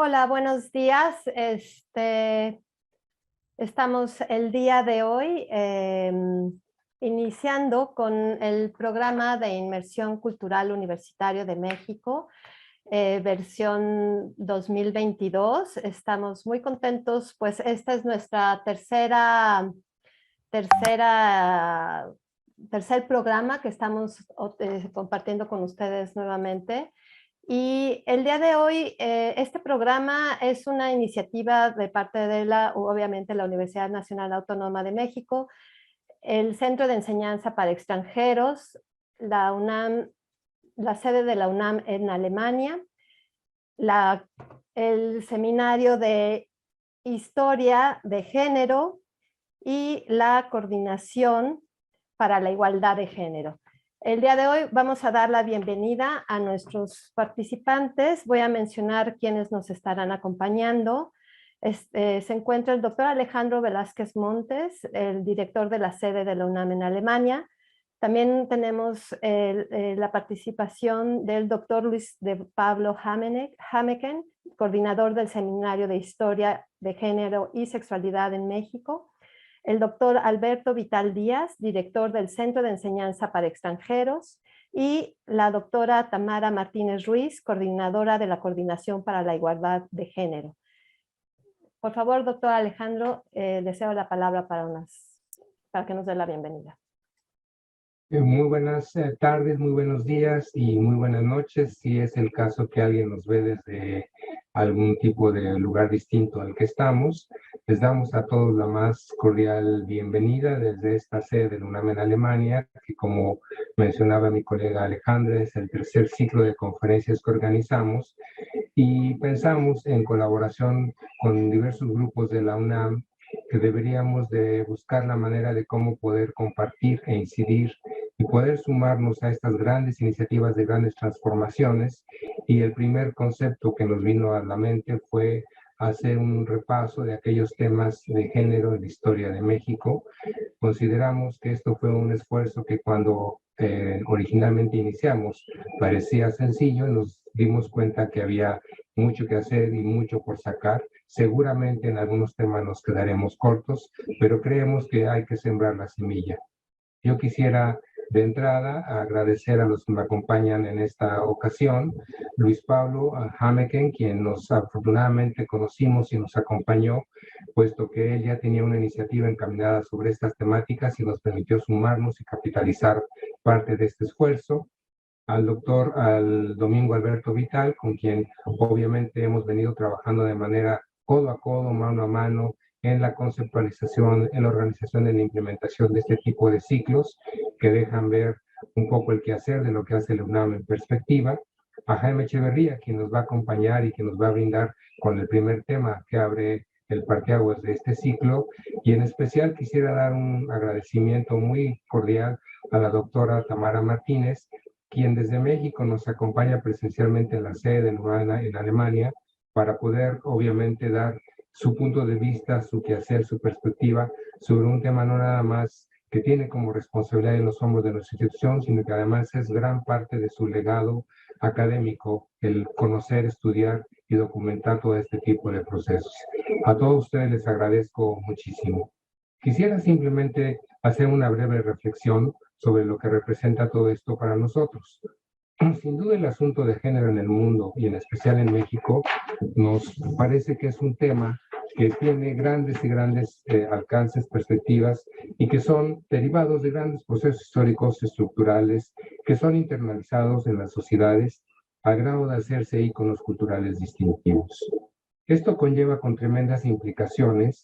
Hola, buenos días. Estamos el día de hoy iniciando con el programa de inmersión cultural universitario de México, versión 2022. Estamos muy contentos, pues esta es nuestra tercer programa que estamos compartiendo con ustedes nuevamente. Y el día de hoy, este programa es una iniciativa de parte de obviamente, la Universidad Nacional Autónoma de México, el Centro de Enseñanza para Extranjeros, la UNAM, la sede de la UNAM en Alemania, el Seminario de Historia de Género y la Coordinación para la Igualdad de Género. El día de hoy vamos a dar la bienvenida a nuestros participantes. Voy a mencionar quiénes nos estarán acompañando. Se encuentra el doctor Alejandro Velázquez Montes, el director de la sede de la UNAM en Alemania. También tenemos la participación del doctor Luis de Pablo Hameken, coordinador del Seminario de Historia de Género y Sexualidad en México. El doctor Alberto Vital Díaz, director del Centro de Enseñanza para Extranjeros, y la doctora Tamara Martínez Ruiz, coordinadora de la Coordinación para la Igualdad de Género. Por favor, doctor Alejandro, deseo la palabra para que nos dé la bienvenida. Muy buenas tardes, muy buenos días y muy buenas noches, si es el caso que alguien nos ve desde algún tipo de lugar distinto al que estamos. Les damos a todos la más cordial bienvenida desde esta sede de la UNAM en Alemania, que, como mencionaba mi colega Alejandra, es el tercer ciclo de conferencias que organizamos, y pensamos, en colaboración con diversos grupos de la UNAM, que deberíamos de buscar la manera de cómo poder compartir e incidir y poder sumarnos a estas grandes iniciativas de grandes transformaciones. Y el primer concepto que nos vino a la mente fue hacer un repaso de aquellos temas de género en la historia de México. Consideramos que esto fue un esfuerzo que, cuando originalmente iniciamos, parecía sencillo. Nos dimos cuenta que había mucho que hacer y mucho por sacar. Seguramente en algunos temas nos quedaremos cortos, pero creemos que hay que sembrar la semilla. Yo quisiera, de entrada, agradecer a los que me acompañan en esta ocasión. Luis Pablo Hameken, quien afortunadamente conocimos y nos acompañó, puesto que él ya tenía una iniciativa encaminada sobre estas temáticas y nos permitió sumarnos y capitalizar parte de este esfuerzo. Al Domingo Alberto Vital, con quien obviamente hemos venido trabajando de manera codo a codo, mano a mano, en la conceptualización, en la organización, en la implementación de este tipo de ciclos que dejan ver un poco el quehacer de lo que hace la UNAM en perspectiva. A Jaime Echeverría, quien nos va a acompañar y que nos va a brindar con el primer tema que abre el parteaguas de este ciclo. Y en especial quisiera dar un agradecimiento muy cordial a la doctora Tamara Martínez, quien desde México nos acompaña presencialmente en la sede de Luana en Alemania, para poder obviamente dar su punto de vista, su quehacer, su perspectiva sobre un tema no nada más que tiene como responsabilidad en los hombros de nuestra institución, sino que además es gran parte de su legado académico, el conocer, estudiar y documentar todo este tipo de procesos. A todos ustedes les agradezco muchísimo. Quisiera simplemente hacer una breve reflexión sobre lo que representa todo esto para nosotros. Sin duda, el asunto de género en el mundo, y en especial en México, nos parece que es un tema que tiene grandes y grandes alcances, perspectivas, y que son derivados de grandes procesos históricos estructurales que son internalizados en las sociedades al grado de hacerse íconos culturales distintivos. Esto conlleva con tremendas implicaciones,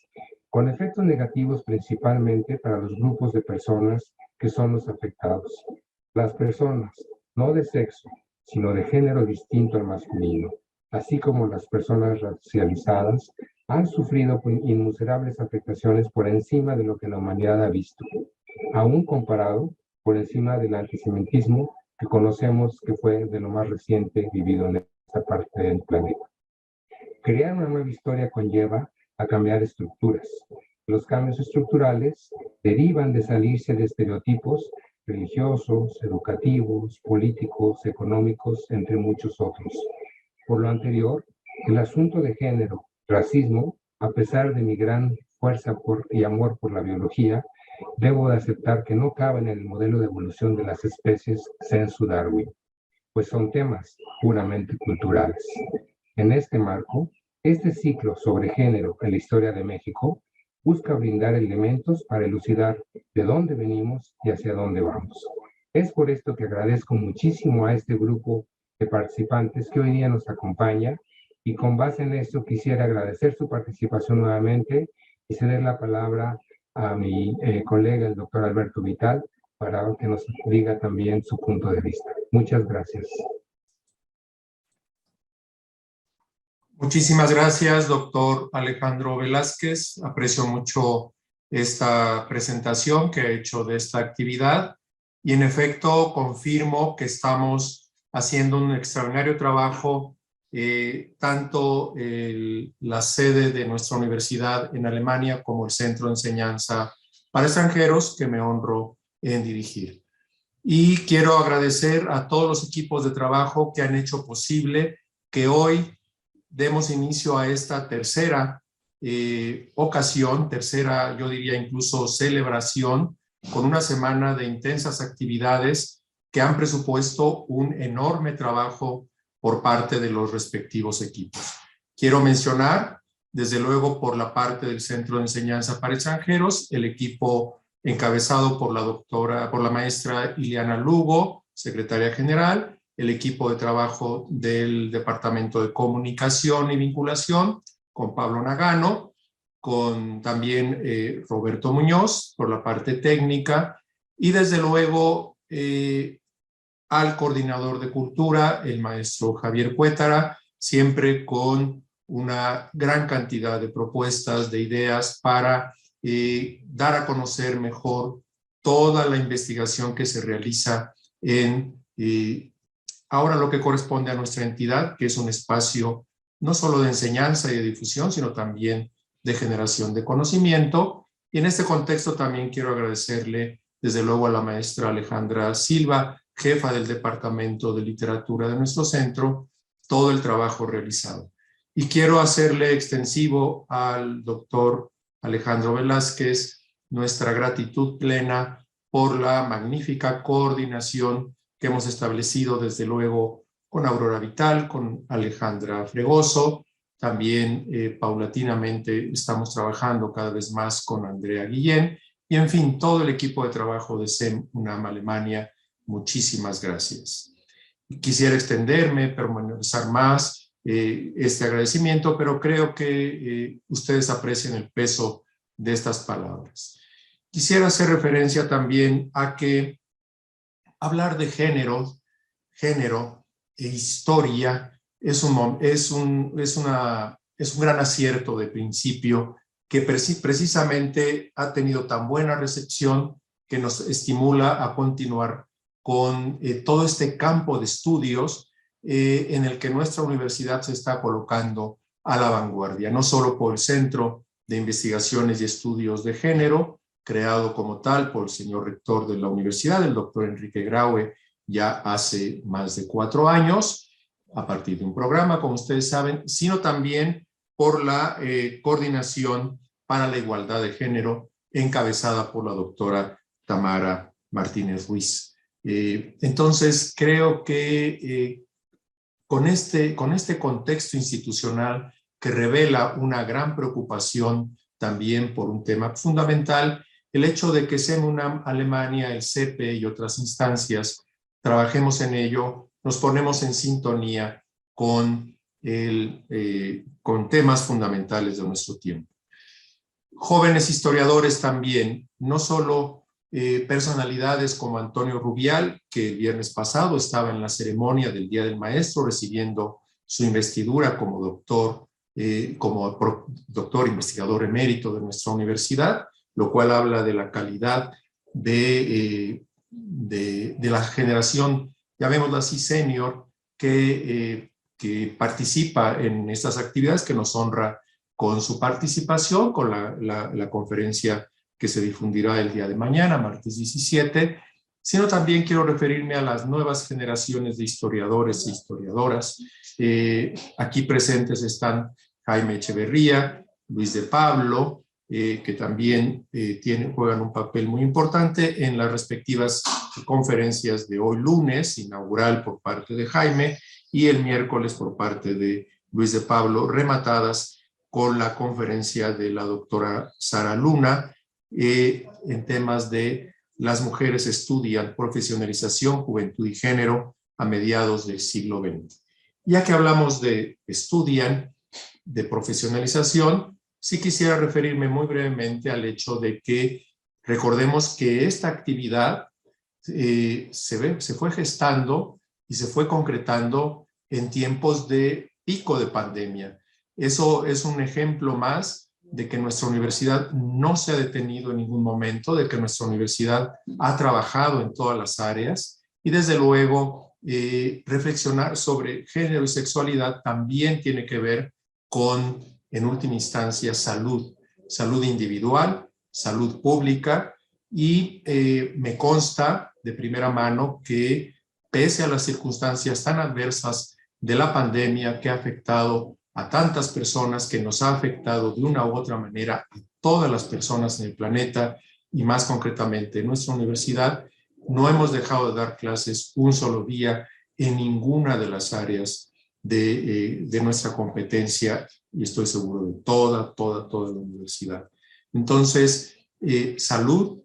con efectos negativos principalmente para los grupos de personas que son los afectados. Las personas, no de sexo, sino de género distinto al masculino, así como las personas racializadas, han sufrido innumerables afectaciones por encima de lo que la humanidad ha visto, aún comparado por encima del antisemitismo que conocemos, que fue de lo más reciente vivido en esta parte del planeta. Crear una nueva historia conlleva a cambiar estructuras. Los cambios estructurales derivan de salirse de estereotipos religiosos, educativos, políticos, económicos, entre muchos otros. Por lo anterior, El asunto de género, racismo, a pesar de mi gran fuerza y amor por la biología, debo de aceptar que no caben en el modelo de evolución de las especies censo Darwin, pues son temas puramente culturales. En este marco, este ciclo sobre género en la historia de México busca brindar elementos para elucidar de dónde venimos y hacia dónde vamos. Es por esto que agradezco muchísimo a este grupo de participantes que hoy día nos acompaña, y con base en esto quisiera agradecer su participación nuevamente y ceder la palabra a mi colega, el doctor Alberto Vital, para que nos diga también su punto de vista. Muchas gracias. Muchísimas gracias, doctor Alejandro Velázquez. Aprecio mucho esta presentación que ha hecho de esta actividad y en efecto confirmo que estamos haciendo un extraordinario trabajo, tanto la sede de nuestra universidad en Alemania como el Centro de Enseñanza para Extranjeros, que me honro en dirigir. Y quiero agradecer a todos los equipos de trabajo que han hecho posible que hoy demos inicio a esta tercera ocasión, tercera, yo diría incluso celebración, con una semana de intensas actividades que han presupuesto un enorme trabajo por parte de los respectivos equipos. Quiero mencionar, desde luego, por la parte del Centro de Enseñanza para Extranjeros, el equipo encabezado por la maestra Ileana Lugo, secretaria general, el equipo de trabajo del Departamento de Comunicación y Vinculación, con Pablo Nagano, con también Roberto Muñoz, por la parte técnica, y desde luego al coordinador de cultura, el maestro Javier Cuétara, siempre con una gran cantidad de propuestas, de ideas para dar a conocer mejor toda la investigación que se realiza en ahora lo que corresponde a nuestra entidad, que es un espacio no solo de enseñanza y de difusión, sino también de generación de conocimiento. Y en este contexto también quiero agradecerle, desde luego, a la maestra Alejandra Silva, jefa del Departamento de Literatura de nuestro centro, todo el trabajo realizado. Y quiero hacerle extensivo al doctor Alejandro Velázquez nuestra gratitud plena por la magnífica coordinación que hemos establecido, desde luego, con Aurora Vital, con Alejandra Fregoso. También paulatinamente estamos trabajando cada vez más con Andrea Guillén y, en fin, todo el equipo de trabajo de SEM UNAM Alemania. Muchísimas gracias. Quisiera extenderme, permanecer más este agradecimiento, pero creo que ustedes aprecian el peso de estas palabras. Quisiera hacer referencia también a que hablar de género e historia es un gran acierto de principio que precisamente ha tenido tan buena recepción que nos estimula a continuar con todo este campo de estudios en el que nuestra universidad se está colocando a la vanguardia, no solo por el Centro de Investigaciones y Estudios de Género, creado como tal por el señor rector de la universidad, el doctor Enrique Graue, ya hace más de 4 años, a partir de un programa, como ustedes saben, sino también por la Coordinación para la Igualdad de Género, encabezada por la doctora Tamara Martínez Ruiz. Entonces, creo que con este contexto institucional que revela una gran preocupación también por un tema fundamental, el hecho de que SEM UNAM Alemania, el CEPE y otras instancias trabajemos en ello, nos ponemos en sintonía con temas fundamentales de nuestro tiempo. Jóvenes historiadores también, no solo personalidades como Antonio Rubial, que el viernes pasado estaba en la ceremonia del Día del Maestro recibiendo su investidura como doctor investigador emérito de nuestra universidad, lo cual habla de la calidad de la generación, llamémosla así, senior, que participa en estas actividades, que nos honra con su participación, con la conferencia que se difundirá el día de mañana, martes 17, sino también quiero referirme a las nuevas generaciones de historiadores e historiadoras. Aquí presentes están Jaime Echeverría, Luis de Pablo, que también juegan un papel muy importante en las respectivas conferencias de hoy lunes, inaugural por parte de Jaime, y el miércoles por parte de Luis de Pablo, rematadas con la conferencia de la doctora Sara Luna en temas de las mujeres estudian profesionalización, juventud y género a mediados del siglo XX. Ya que hablamos de estudian, de profesionalización, sí quisiera referirme muy brevemente al hecho de que recordemos que esta actividad se fue gestando y se fue concretando en tiempos de pico de pandemia. Eso es un ejemplo más de que nuestra universidad no se ha detenido en ningún momento, de que nuestra universidad ha trabajado en todas las áreas y desde luego reflexionar sobre género y sexualidad también tiene que ver con, en última instancia, salud individual, salud pública y me consta de primera mano que pese a las circunstancias tan adversas de la pandemia que ha afectado a tantas personas, que nos ha afectado de una u otra manera a todas las personas en el planeta y más concretamente en nuestra universidad, no hemos dejado de dar clases un solo día en ninguna de las áreas de nuestra competencia y estoy seguro de toda la universidad. Entonces, salud,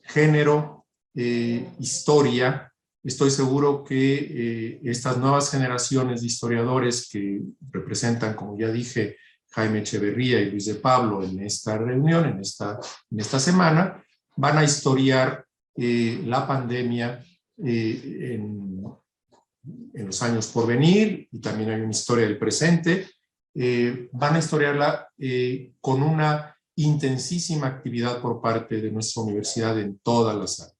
género, historia. Estoy seguro que estas nuevas generaciones de historiadores que representan, como ya dije, Jaime Echeverría y Luis de Pablo en esta reunión, en esta semana, van a historiar la pandemia en los años por venir, y también hay una historia del presente. Van a historiarla con una intensísima actividad por parte de nuestra universidad en todas las áreas.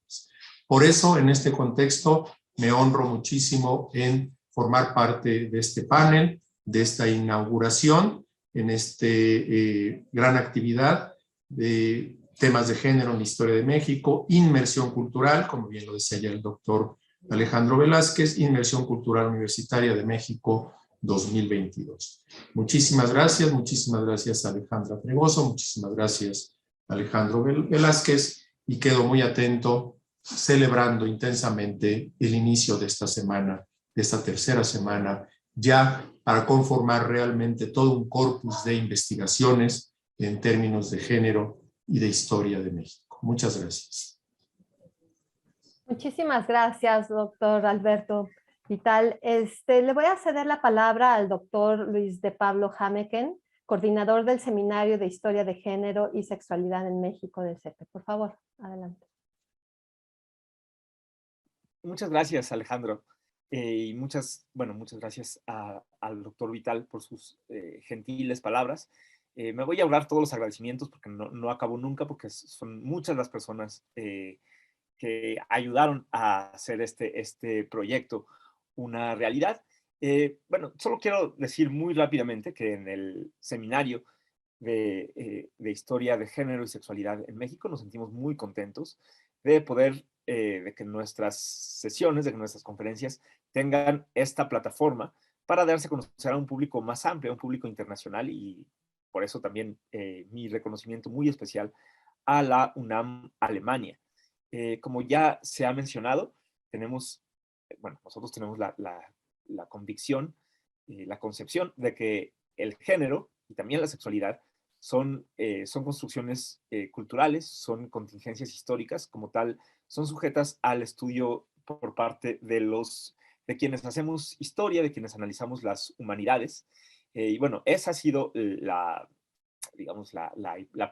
Por eso, en este contexto, me honro muchísimo en formar parte de este panel, de esta inauguración, en esta gran actividad de temas de género en la historia de México, inmersión cultural, como bien lo decía ya el doctor Alejandro Velázquez, Inmersión Cultural Universitaria de México 2022. Muchísimas gracias Alejandra Fregoso, muchísimas gracias Alejandro Velázquez, y quedo muy atento celebrando intensamente el inicio de esta semana, de esta tercera semana, ya para conformar realmente todo un corpus de investigaciones en términos de género y de historia de México. Muchas gracias. Muchísimas gracias, doctor Alberto Vital. Le voy a ceder la palabra al doctor Luis de Pablo Jameken, coordinador del Seminario de Historia de Género y Sexualidad en México del CEPE. Por favor, adelante. Muchas gracias, Alejandro. Y muchas gracias al doctor Vital por sus gentiles palabras. Me voy a ahorrar todos los agradecimientos porque no acabo nunca, porque son muchas las personas que ayudaron a hacer este proyecto una realidad. Solo quiero decir muy rápidamente que en el seminario de Historia de Género y Sexualidad en México nos sentimos muy contentos de poder, de que nuestras sesiones, de que nuestras conferencias tengan esta plataforma para darse a conocer a un público más amplio, a un público internacional, y por eso también mi reconocimiento muy especial a la UNAM Alemania. Como ya se ha mencionado, nosotros tenemos la convicción, la concepción de que el género y también la sexualidad son construcciones culturales, son contingencias históricas, como tal, son sujetas al estudio por parte de quienes hacemos historia, de quienes analizamos las humanidades. Y bueno, esa ha sido la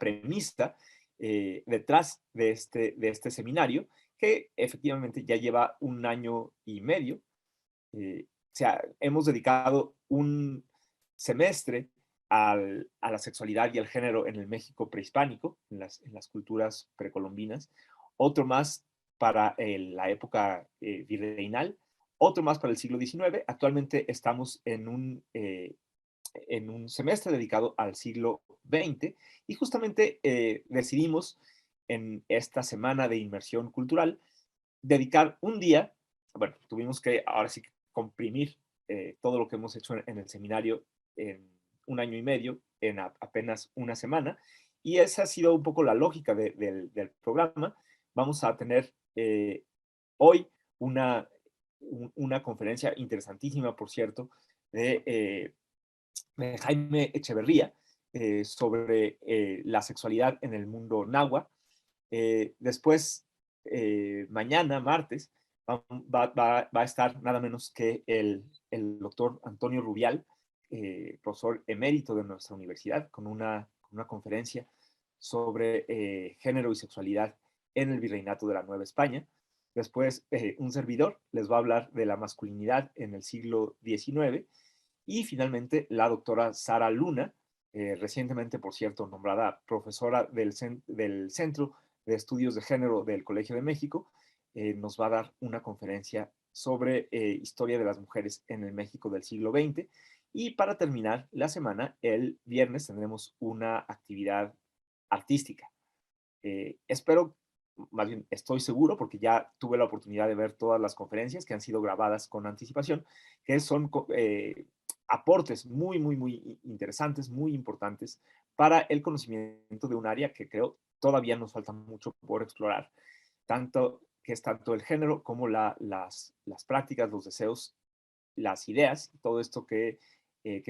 premisa detrás de este seminario, que efectivamente ya lleva 1 año y medio. Hemos dedicado un semestre a la sexualidad y al género en el México prehispánico, en las culturas precolombinas, otro más para la época virreinal, otro más para el siglo XIX. Actualmente estamos en un semestre dedicado al siglo XX, y justamente decidimos en esta semana de inmersión cultural dedicar un día, bueno, tuvimos que ahora sí comprimir todo lo que hemos hecho en el seminario en 1 año y medio, en apenas una semana, y esa ha sido un poco la lógica del programa. Vamos a tener hoy una conferencia interesantísima, por cierto, de Jaime Echeverría, sobre la sexualidad en el mundo náhuatl. Después, mañana, martes, va a estar nada menos que el doctor Antonio Rubial, profesor emérito de nuestra universidad, con una conferencia sobre género y sexualidad en el Virreinato de la Nueva España. Después, un servidor les va a hablar de la masculinidad en el siglo XIX. Y finalmente, la doctora Sara Luna, recientemente, por cierto, nombrada profesora del Centro de Estudios de Género del Colegio de México, nos va a dar una conferencia sobre historia de las mujeres en el México del siglo XX. Y para terminar la semana, el viernes tendremos una actividad artística. Espero, más bien estoy seguro, porque ya tuve la oportunidad de ver todas las conferencias que han sido grabadas con anticipación, que son aportes muy, muy, muy interesantes, muy importantes para el conocimiento de un área que creo todavía nos falta mucho por explorar, que es tanto el género como las prácticas, los deseos, las ideas, todo esto que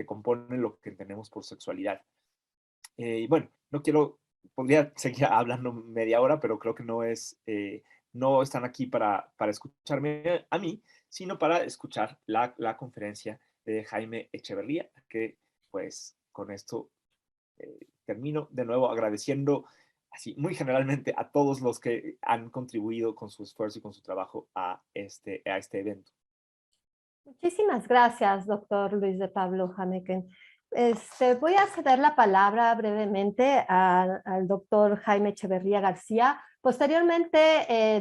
compone lo que entendemos por sexualidad. Y bueno, podría seguir hablando media hora, pero creo que no están aquí para escucharme a mí, sino para escuchar la conferencia de Jaime Echeverría, que pues con esto termino de nuevo agradeciendo así muy generalmente a todos los que han contribuido con su esfuerzo y con su trabajo a este evento. Muchísimas gracias, doctor Luis de Pablo Haneken. Voy a ceder la palabra brevemente al doctor Jaime Echeverría García. Posteriormente,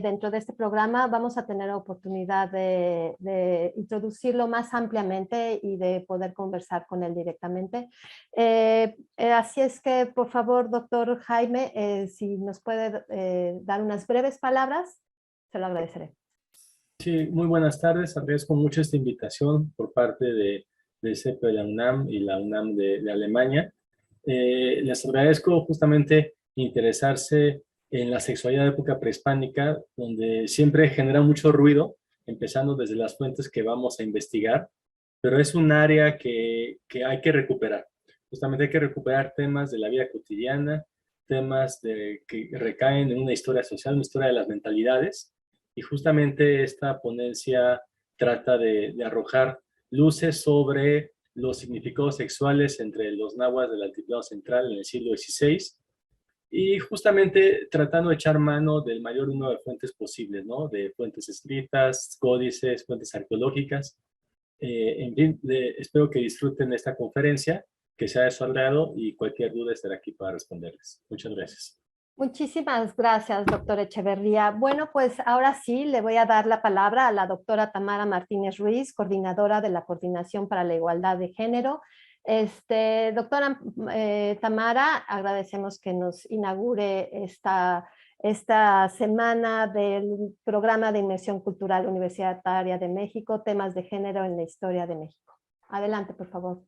dentro de este programa, vamos a tener la oportunidad de introducirlo más ampliamente y de poder conversar con él directamente. Así es que, por favor, doctor Jaime, si nos puede dar unas breves palabras, se lo agradeceré. Sí, muy buenas tardes. Agradezco mucho esta invitación por parte de CEP de la UNAM y la UNAM de Alemania. Les agradezco justamente interesarse en la sexualidad de época prehispánica, donde siempre genera mucho ruido, empezando desde las fuentes que vamos a investigar, pero es un área que hay que recuperar. Justamente hay que recuperar temas de la vida cotidiana, temas que recaen en una historia social, una historia de las mentalidades, y justamente esta ponencia trata de arrojar luces sobre los significados sexuales entre los nahuas del Altiplano Central en el siglo XVI, y justamente tratando de echar mano del mayor número de fuentes posibles, ¿no? De fuentes escritas, códices, fuentes arqueológicas. En fin, espero que disfruten esta conferencia, que sea de su agrado, y cualquier duda estaré aquí para responderles. Muchas gracias. Muchísimas gracias, doctor Echeverría. Bueno, pues ahora sí le voy a dar la palabra a la doctora Tamara Martínez Ruiz, coordinadora de la Coordinación para la Igualdad de Género. Doctora Tamara, agradecemos que nos inaugure esta semana del programa de inmersión cultural universitaria de México, temas de género en la historia de México. Adelante, por favor.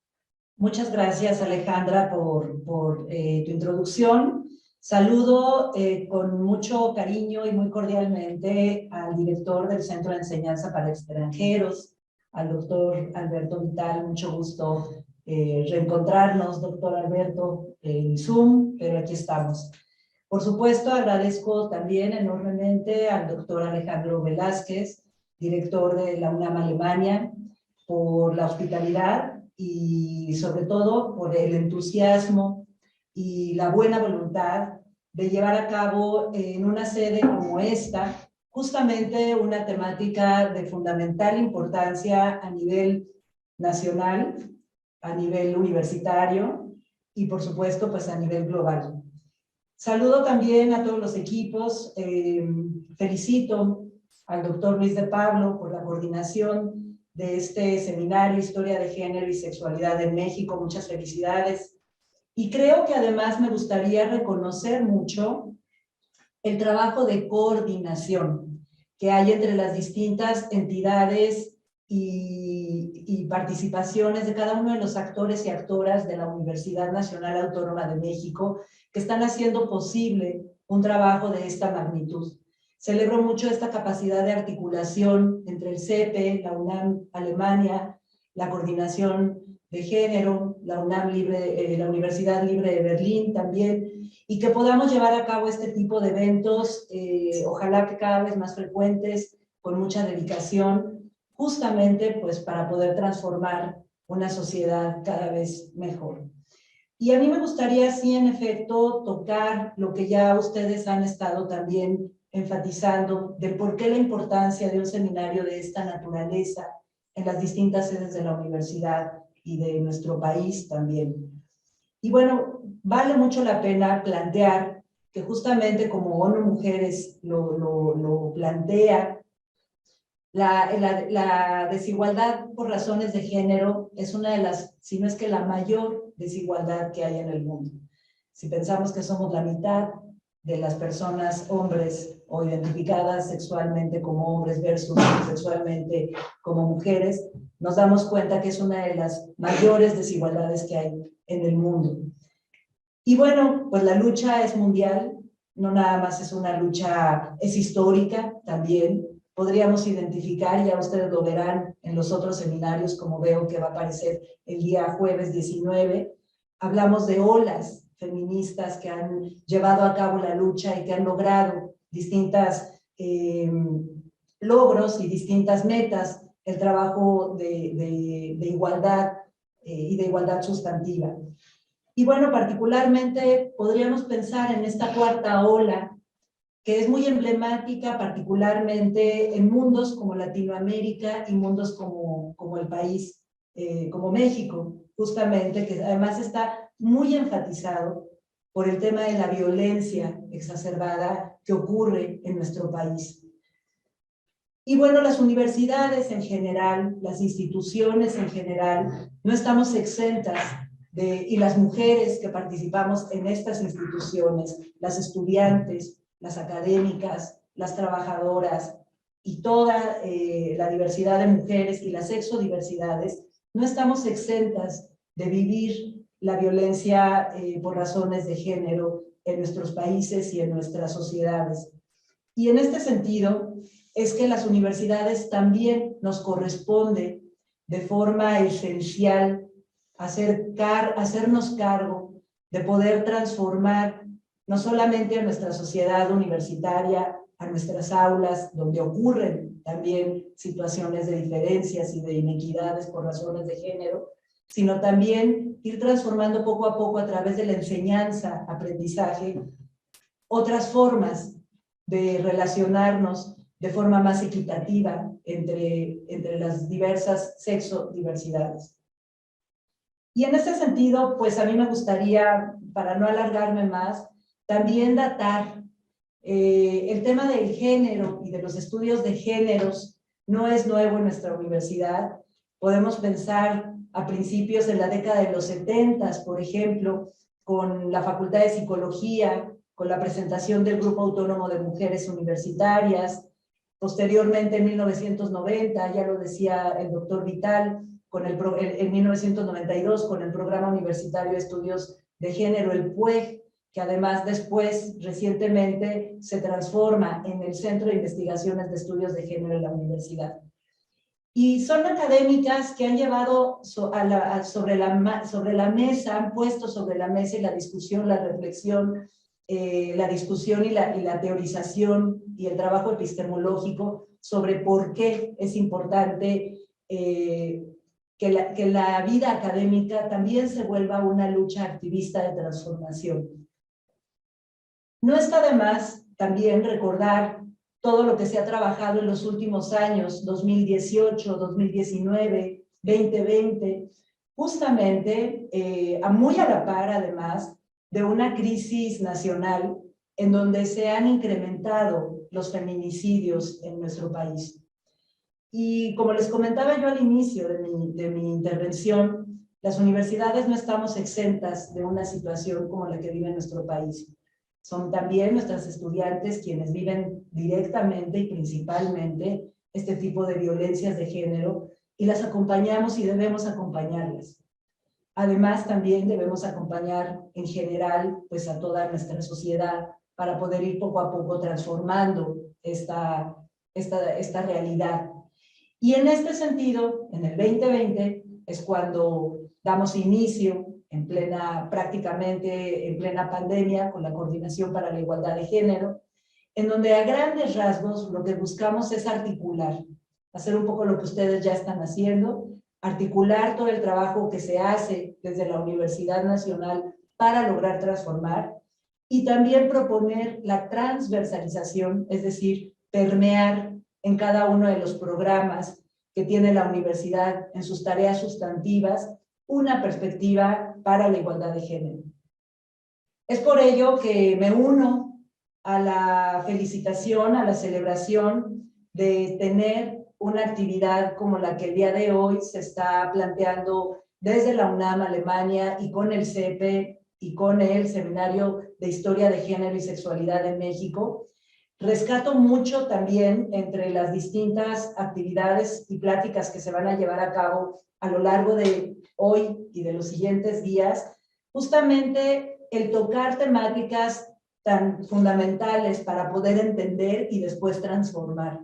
Muchas gracias, Alejandra, por tu introducción. Saludo con mucho cariño y muy cordialmente al director del Centro de Enseñanza para Extranjeros, al doctor Alberto Vital. Mucho gusto reencontrarnos, doctor Alberto, en Zoom, pero aquí estamos. Por supuesto, agradezco también enormemente al doctor Alejandro Velázquez, director de la UNAM Alemania, por la hospitalidad y sobre todo por el entusiasmo y la buena voluntad de llevar a cabo en una sede como esta, justamente una temática de fundamental importancia a nivel nacional, a nivel universitario y por supuesto pues a nivel global. Saludo también a todos los equipos, felicito al doctor Luis de Pablo por la coordinación de este seminario Historia de Género y Sexualidad en México. Muchas felicidades. Y creo que además me gustaría reconocer mucho el trabajo de coordinación que hay entre las distintas entidades y participaciones de cada uno de los actores y actoras de la Universidad Nacional Autónoma de México, que están haciendo posible un trabajo de esta magnitud. Celebro mucho esta capacidad de articulación entre el CEPE, la UNAM Alemania, la Coordinación de Género, la UNAM Libre, la Universidad Libre de Berlín también, y que podamos llevar a cabo este tipo de eventos, ojalá que cada vez más frecuentes, con mucha dedicación, justamente pues para poder transformar una sociedad cada vez mejor. Y a mí me gustaría, sí, en efecto, tocar lo que ya ustedes han estado también enfatizando, de por qué la importancia de un seminario de esta naturaleza en las distintas sedes de la universidad y de nuestro país también. Y bueno, vale mucho la pena plantear que justamente como ONU Mujeres lo plantea, la desigualdad por razones de género es una de las, si no es que la mayor desigualdad que hay en el mundo. Si pensamos que somos la mitad de las personas hombres o identificadas sexualmente como hombres versus sexualmente como mujeres, nos damos cuenta que es una de las mayores desigualdades que hay en el mundo. Y bueno, pues la lucha es mundial, no nada más es una lucha, es histórica también. Podríamos identificar, ya ustedes lo verán en los otros seminarios, como veo que va a aparecer el día jueves 19, hablamos de olas feministas que han llevado a cabo la lucha y que han logrado distintas logros y distintas metas, el trabajo de igualdad y de igualdad sustantiva. Y bueno, particularmente podríamos pensar en esta cuarta ola, que es muy emblemática particularmente en mundos como Latinoamérica y mundos como el país, como México, justamente, que además está muy enfatizado por el tema de la violencia exacerbada que ocurre en nuestro país. Y bueno, las universidades en general, las instituciones en general, no estamos exentas y las mujeres que participamos en estas instituciones, las estudiantes, las académicas, las trabajadoras y toda la diversidad de mujeres y las sexodiversidades, no estamos exentas de vivir la violencia por razones de género en nuestros países y en nuestras sociedades. Y en este sentido es que las universidades también nos corresponde de forma esencial hacernos cargo de poder transformar no solamente a nuestra sociedad universitaria, a nuestras aulas, donde ocurren también situaciones de diferencias y de inequidades por razones de género, sino también ir transformando poco a poco a través de la enseñanza, aprendizaje, otras formas de relacionarnos de forma más equitativa entre las diversas sexodiversidades. Y en ese sentido, pues a mí me gustaría, para no alargarme más, también datar el tema del género y de los estudios de géneros. No es nuevo en nuestra universidad. Podemos pensar a principios de la década de los 70, por ejemplo, con la Facultad de Psicología, con la presentación del Grupo Autónomo de Mujeres Universitarias. Posteriormente, en 1990, ya lo decía el doctor Vital, en 1992, con el Programa Universitario de Estudios de Género, el PUEG, que además después, recientemente, se transforma en el Centro de Investigaciones de Estudios de Género de la universidad. Y son académicas que han llevado sobre la mesa, han puesto sobre la mesa y la discusión, la reflexión, la discusión y la teorización y el trabajo epistemológico sobre por qué es importante que la vida académica también se vuelva una lucha activista de transformación. No está de más también recordar todo lo que se ha trabajado en los últimos años, 2018, 2019, 2020, justamente muy a la par además de una crisis nacional en donde se han incrementado los feminicidios en nuestro país. Y como les comentaba yo al inicio de mi intervención, las universidades no estamos exentas de una situación como la que vive nuestro país. Son también nuestras estudiantes quienes viven directamente y principalmente este tipo de violencias de género y las acompañamos y debemos acompañarlas. Además, también debemos acompañar en general pues, a toda nuestra sociedad para poder ir poco a poco transformando esta realidad. Y en este sentido, en el 2020 es cuando damos inicio prácticamente en plena pandemia con la Coordinación para la Igualdad de Género, en donde a grandes rasgos lo que buscamos es articular, hacer un poco lo que ustedes ya están haciendo, articular todo el trabajo que se hace desde la Universidad Nacional para lograr transformar y también proponer la transversalización, es decir, permear en cada uno de los programas que tiene la universidad en sus tareas sustantivas una perspectiva para la igualdad de género. Es por ello que me uno a la felicitación, a la celebración de tener una actividad como la que el día de hoy se está planteando desde la UNAM Alemania y con el CEPE y con el Seminario de Historia de Género y Sexualidad de México. Rescato mucho también entre las distintas actividades y pláticas que se van a llevar a cabo a lo largo de hoy y de los siguientes días, justamente el tocar temáticas tan fundamentales para poder entender y después transformar.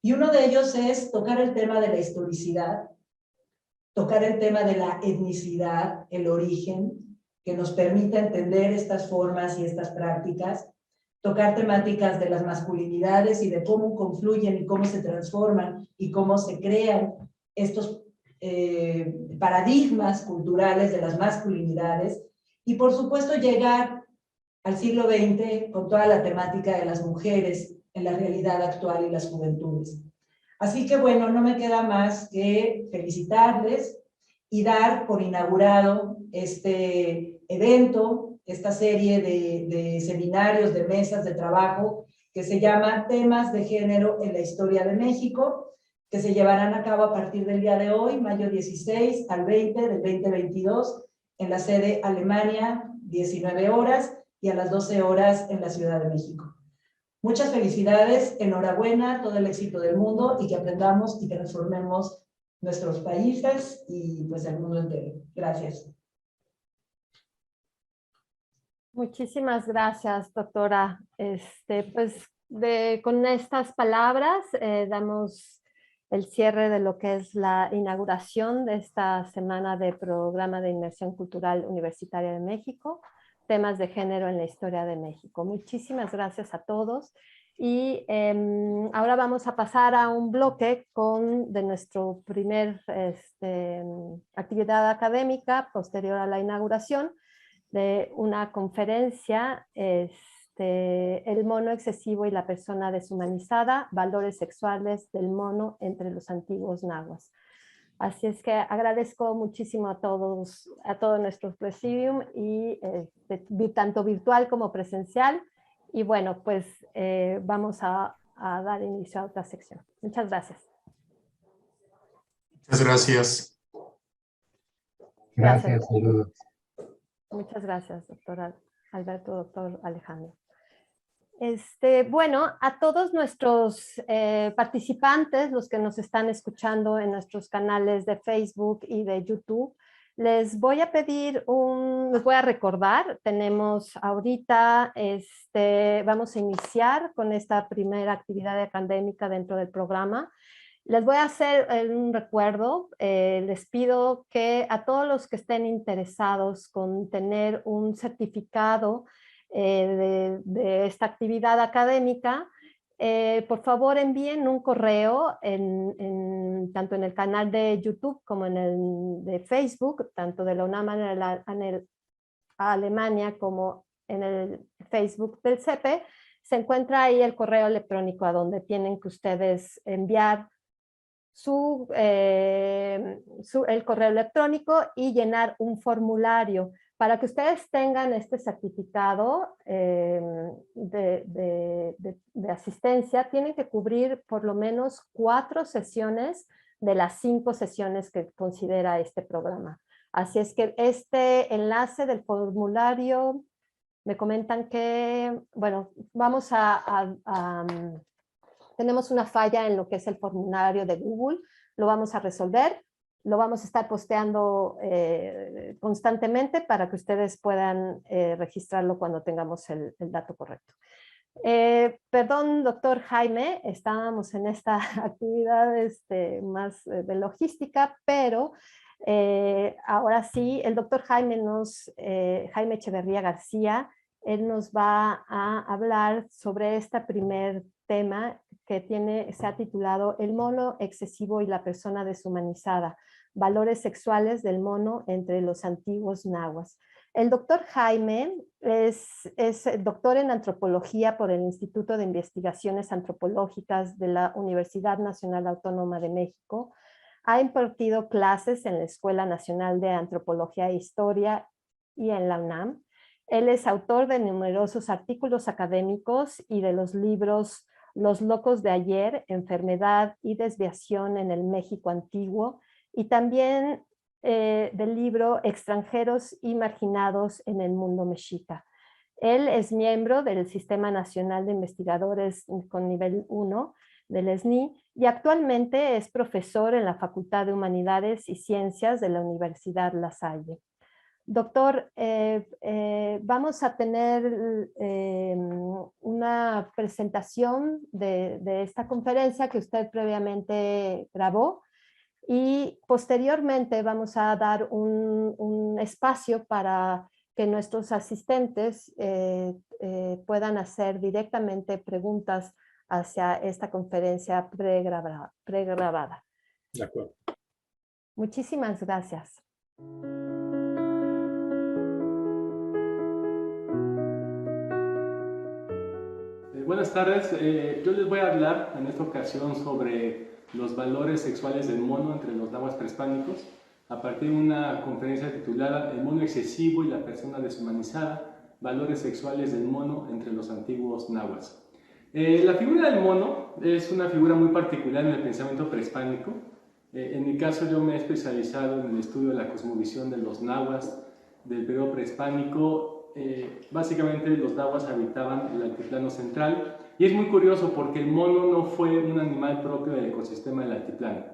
Y uno de ellos es tocar el tema de la historicidad, tocar el tema de la etnicidad, el origen, que nos permita entender estas formas y estas prácticas, tocar temáticas de las masculinidades y de cómo confluyen y cómo se transforman y cómo se crean estos paradigmas culturales de las masculinidades y por supuesto llegar al siglo XX con toda la temática de las mujeres en la realidad actual y las juventudes. Así que bueno, no me queda más que felicitarles y dar por inaugurado este evento, esta serie de seminarios, de mesas de trabajo que se llama Temas de Género en la Historia de México, que se llevarán a cabo a partir del día de hoy, mayo 16 al 20 del 2022, en la sede Alemania, 19 horas, y a las 12 horas en la Ciudad de México. Muchas felicidades, enhorabuena, todo el éxito del mundo y que aprendamos y transformemos nuestros países y pues el mundo entero. Gracias. Muchísimas gracias, doctora. Con estas palabras damos el cierre de lo que es la inauguración de esta semana de programa de inmersión cultural universitaria de México, temas de género en la historia de México. Muchísimas gracias a todos y ahora vamos a pasar a un bloque de nuestro primer actividad académica posterior a la inauguración de una conferencia, El mono excesivo y la persona deshumanizada, valores sexuales del mono entre los antiguos nahuas. Así es que agradezco muchísimo a todos, a todo nuestro presidium, y tanto virtual como presencial. Y bueno, pues vamos a dar inicio a otra sección. Muchas gracias. Muchas gracias. Gracias, saludos. Muchas gracias, doctora Alberto, doctor Alejandro. Bueno, a todos nuestros participantes, los que nos están escuchando en nuestros canales de Facebook y de YouTube, les voy a pedir les voy a recordar, tenemos ahorita, vamos a iniciar con esta primera actividad académica dentro del programa. Les voy a hacer un recuerdo, les pido que a todos los que estén interesados con tener un certificado de esta actividad académica, por favor envíen un correo tanto en el canal de YouTube como en el de Facebook, tanto de la UNAM Alemania como en el Facebook del CEPE. Se encuentra ahí el correo electrónico a donde tienen que ustedes enviar el correo electrónico y llenar un formulario. Para que ustedes tengan este certificado de asistencia, tienen que cubrir por lo menos 4 sesiones de las 5 sesiones que considera este programa. Así es que este enlace del formulario Me comentan que, bueno, tenemos una falla en lo que es el formulario de Google, lo vamos a resolver, lo vamos a estar posteando constantemente para que ustedes puedan registrarlo cuando tengamos el dato correcto. Perdón, doctor Jaime, estábamos en esta actividad más de logística, pero ahora sí, el doctor Jaime Echeverría García, él nos va a hablar sobre este primer tema que se ha titulado El mono excesivo y la persona deshumanizada, valores sexuales del mono entre los antiguos nahuas. El doctor Jaime es doctor en antropología por el Instituto de Investigaciones Antropológicas de la Universidad Nacional Autónoma de México. Ha impartido clases en la Escuela Nacional de Antropología e Historia y en la UNAM. Él es autor de numerosos artículos académicos y de los libros Los locos de ayer, Enfermedad y desviación en el México antiguo, y también del libro Extranjeros y marginados en el mundo mexica. Él es miembro del Sistema Nacional de Investigadores con nivel 1 del SNI y actualmente es profesor en la Facultad de Humanidades y Ciencias de la Universidad La Salle. Doctor, vamos a tener una presentación de esta conferencia que usted previamente grabó, y posteriormente vamos a dar un espacio para que nuestros asistentes puedan hacer directamente preguntas hacia esta conferencia pregrabada. De acuerdo. Muchísimas gracias. Buenas tardes, yo les voy a hablar en esta ocasión sobre los valores sexuales del mono entre los nahuas prehispánicos a partir de una conferencia titulada El mono excesivo y la persona deshumanizada, valores sexuales del mono entre los antiguos nahuas. La figura del mono es una figura muy particular en el pensamiento prehispánico. En mi caso yo me he especializado en el estudio de la cosmovisión de los nahuas del periodo prehispánico. Básicamente los nahuas habitaban el altiplano central y es muy curioso porque el mono no fue un animal propio del ecosistema del altiplano.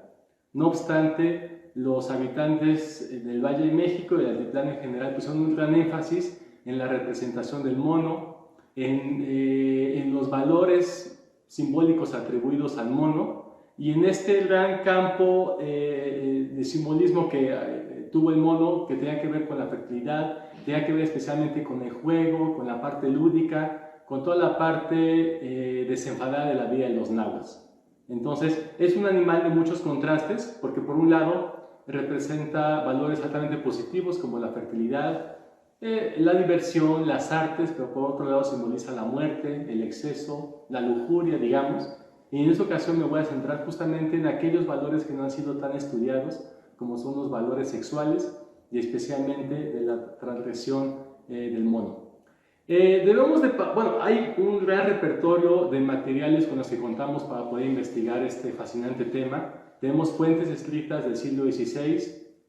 No obstante, los habitantes del Valle de México y del altiplano en general pusieron un gran énfasis en la representación del mono, en los valores simbólicos atribuidos al mono, y en este gran campo de simbolismo que tuvo el mono, que tenía que ver con la fertilidad, tenía que ver especialmente con el juego, con la parte lúdica, con toda la parte desenfadada de la vida de los nahuas. Entonces, es un animal de muchos contrastes, porque por un lado representa valores altamente positivos como la fertilidad, la diversión, las artes, pero por otro lado simboliza la muerte, el exceso, la lujuria, digamos. Y en esta ocasión me voy a centrar justamente en aquellos valores que no han sido tan estudiados, como son los valores sexuales y especialmente de la transgresión del mono. Hay un gran repertorio de materiales con los que contamos para poder investigar este fascinante tema. Tenemos fuentes escritas del siglo XVI,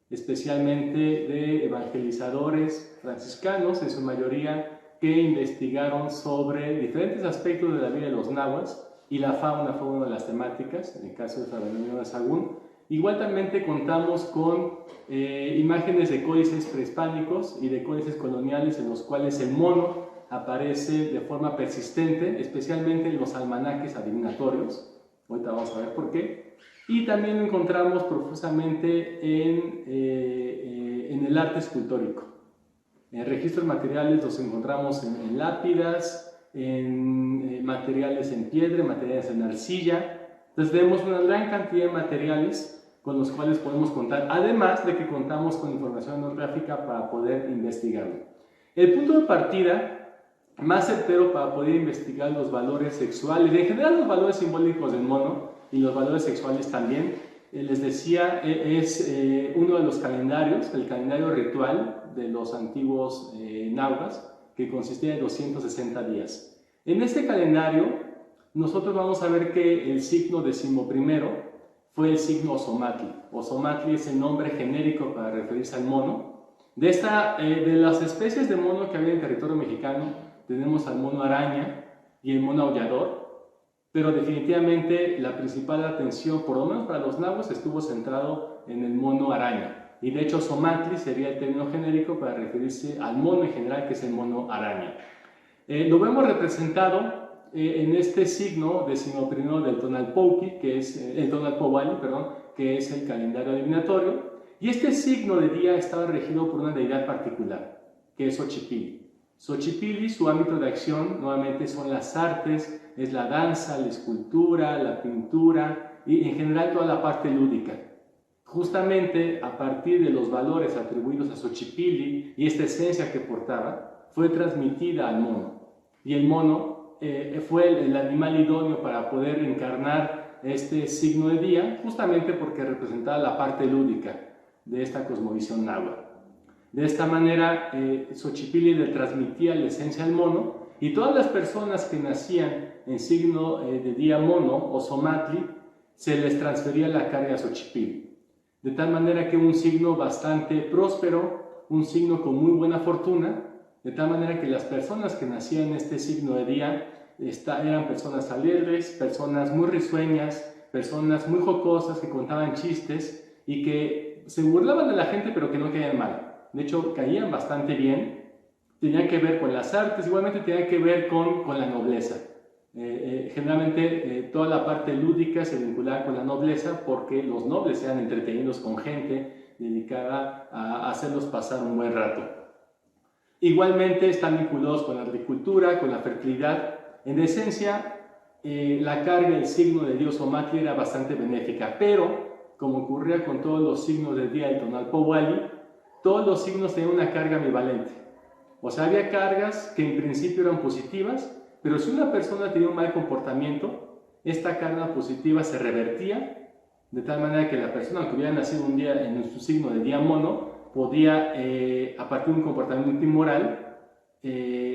especialmente de evangelizadores franciscanos, en su mayoría, que investigaron sobre diferentes aspectos de la vida de los nahuas, y la fauna fue una de las temáticas, en el caso de Fray Bartolomé de Sahagún. Igualmente contamos con imágenes de códices prehispánicos y de códices coloniales en los cuales el mono aparece de forma persistente, especialmente en los almanaques adivinatorios. Ahorita vamos a ver por qué. Y también lo encontramos profusamente en el arte escultórico. En registros materiales los encontramos en lápidas, en materiales en piedra, materiales en arcilla. Entonces tenemos una gran cantidad de materiales con los cuales podemos contar, además de que contamos con información etnográfica para poder investigarlo. El punto de partida más certero para poder investigar los valores sexuales, en general los valores simbólicos del mono y los valores sexuales también, les decía, es uno de los calendarios, el calendario ritual de los antiguos nahuas, que consistía en 260 días. En este calendario nosotros vamos a ver que el signo 11º fue el signo Ozomatli. Ozomatli es el nombre genérico para referirse al mono, De las especies de mono que había en territorio mexicano, tenemos al mono araña y el mono aullador, pero definitivamente la principal atención, por lo menos para los nahuas, estuvo centrado en el mono araña. Y de hecho, Xomatli sería el término genérico para referirse al mono en general, que es el mono araña. Lo vemos representado en este signo decimoprimiero del Tonalpouqui, que es el Tonalpouali, perdón, que es el calendario adivinatorio. Y este signo de día estaba regido por una deidad particular, que es Xochipilli. Xochipilli, su ámbito de acción nuevamente son las artes, es la danza, la escultura, la pintura y en general toda la parte lúdica. Justamente a partir de los valores atribuidos a Xochipilli y esta esencia que portaba, fue transmitida al mono. Y el mono fue el animal idóneo para poder encarnar este signo de día, justamente porque representaba la parte lúdica de esta cosmovisión náhuatl. De esta manera, Xochipilli le transmitía la esencia al mono, y todas las personas que nacían en signo de día mono o Xomatli, se les transfería la carga a Xochipilli. De tal manera que un signo bastante próspero, un signo con muy buena fortuna, de tal manera que las personas que nacían en este signo de día eran personas alegres, personas muy risueñas, personas muy jocosas que contaban chistes y que se burlaban de la gente pero que no caían mal. De hecho, caían bastante bien, tenían que ver con las artes, igualmente tenían que ver con la nobleza. Generalmente toda la parte lúdica se vinculaba con la nobleza porque los nobles eran entretenidos con gente dedicada a hacerlos pasar un buen rato. Igualmente están vinculados con la agricultura, con la fertilidad. En esencia, la carga del signo de dios Xomatli era bastante benéfica, pero como ocurría con todos los signos del día del Tonalpouali, todos los signos tenían una carga ambivalente. O sea, había cargas que en principio eran positivas, pero si una persona tenía un mal comportamiento, esta carga positiva se revertía, de tal manera que la persona, aunque hubiera nacido un día en su signo de día mono, podía, a partir de un comportamiento inmoral,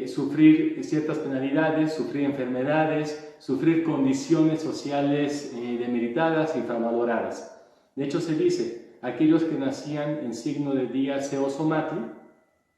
sufrir ciertas penalidades, sufrir enfermedades, sufrir condiciones sociales demeritadas y infravaloradas. De hecho, se dice, aquellos que nacían en signo de día Seo Xomatli,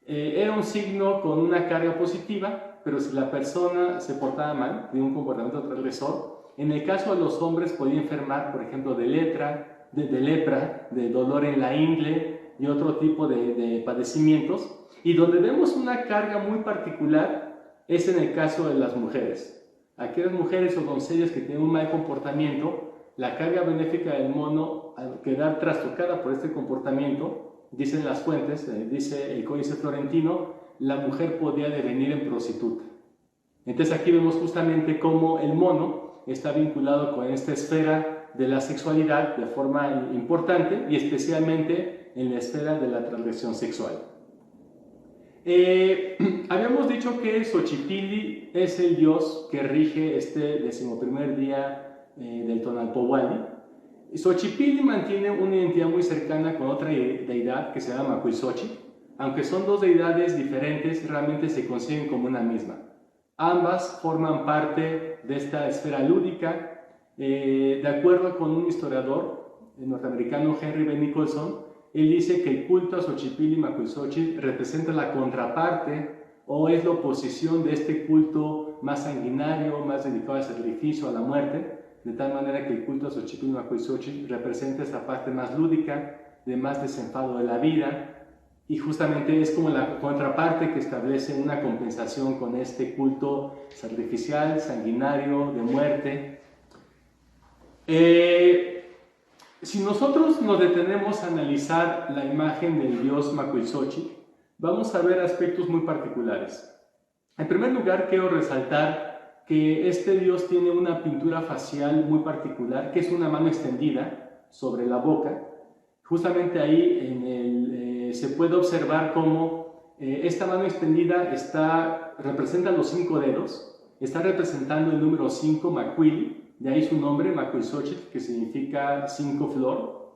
era un signo con una carga positiva, pero si la persona se portaba mal, tenía un comportamiento transgresor, en el caso de los hombres podía enfermar, por ejemplo, de lepra, de dolor en la ingle y otro tipo de padecimientos. Y donde vemos una carga muy particular es en el caso de las mujeres. Aquellas mujeres o doncellas que tienen un mal comportamiento, la carga benéfica del mono, al quedar trastocada por este comportamiento, dicen las fuentes, dice el Códice Florentino, la mujer podía devenir en prostituta. Entonces aquí vemos justamente cómo el mono está vinculado con esta esfera de la sexualidad de forma importante y especialmente en la esfera de la transgresión sexual. Habíamos dicho que Xochipilli es el dios que rige este 11º día del Tonalpouali. Xochipilli mantiene una identidad muy cercana con otra deidad que se llama Macuilxochitl. Aunque son dos deidades diferentes, realmente se conciben como una misma. Ambas forman parte de esta esfera lúdica. De acuerdo con un historiador norteamericano, Henry B. Nicholson, él dice que el culto a Xochipilli y Macuilxochitl representa la contraparte o es la oposición de este culto más sanguinario, más dedicado al sacrificio, a la muerte, de tal manera que el culto a Xochipilli y Macuilxochitl representa esta parte más lúdica, de más desenfado de la vida, y justamente es como la contraparte que establece una compensación con este culto sacrificial, sanguinario, de muerte. Si nosotros nos detenemos a analizar la imagen del dios Macuilxochitl, vamos a ver aspectos muy particulares. En primer lugar, quiero resaltar que este dios tiene una pintura facial muy particular, que es una mano extendida sobre la boca. Justamente ahí se puede observar cómo esta mano extendida representa los 5 dedos, está representando el número 5, Macuili, de ahí su nombre, Macuilxochitl, que significa 5 flor.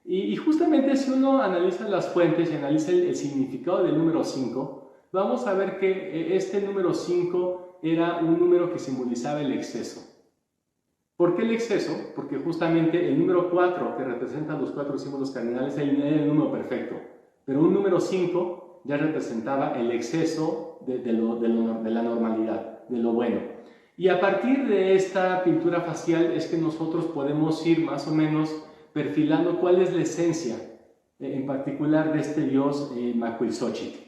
Y justamente si uno analiza las fuentes y analiza el significado del número 5, vamos a ver que este número 5 era un número que simbolizaba el exceso. ¿Por qué el exceso? Porque justamente el número 4, que representa los 4 símbolos cardinales, era el número perfecto. pero un número 5 ya representaba el exceso de la normalidad, de lo bueno. Y a partir de esta pintura facial es que nosotros podemos ir más o menos perfilando cuál es la esencia, en particular de este dios Macuilxóchitl.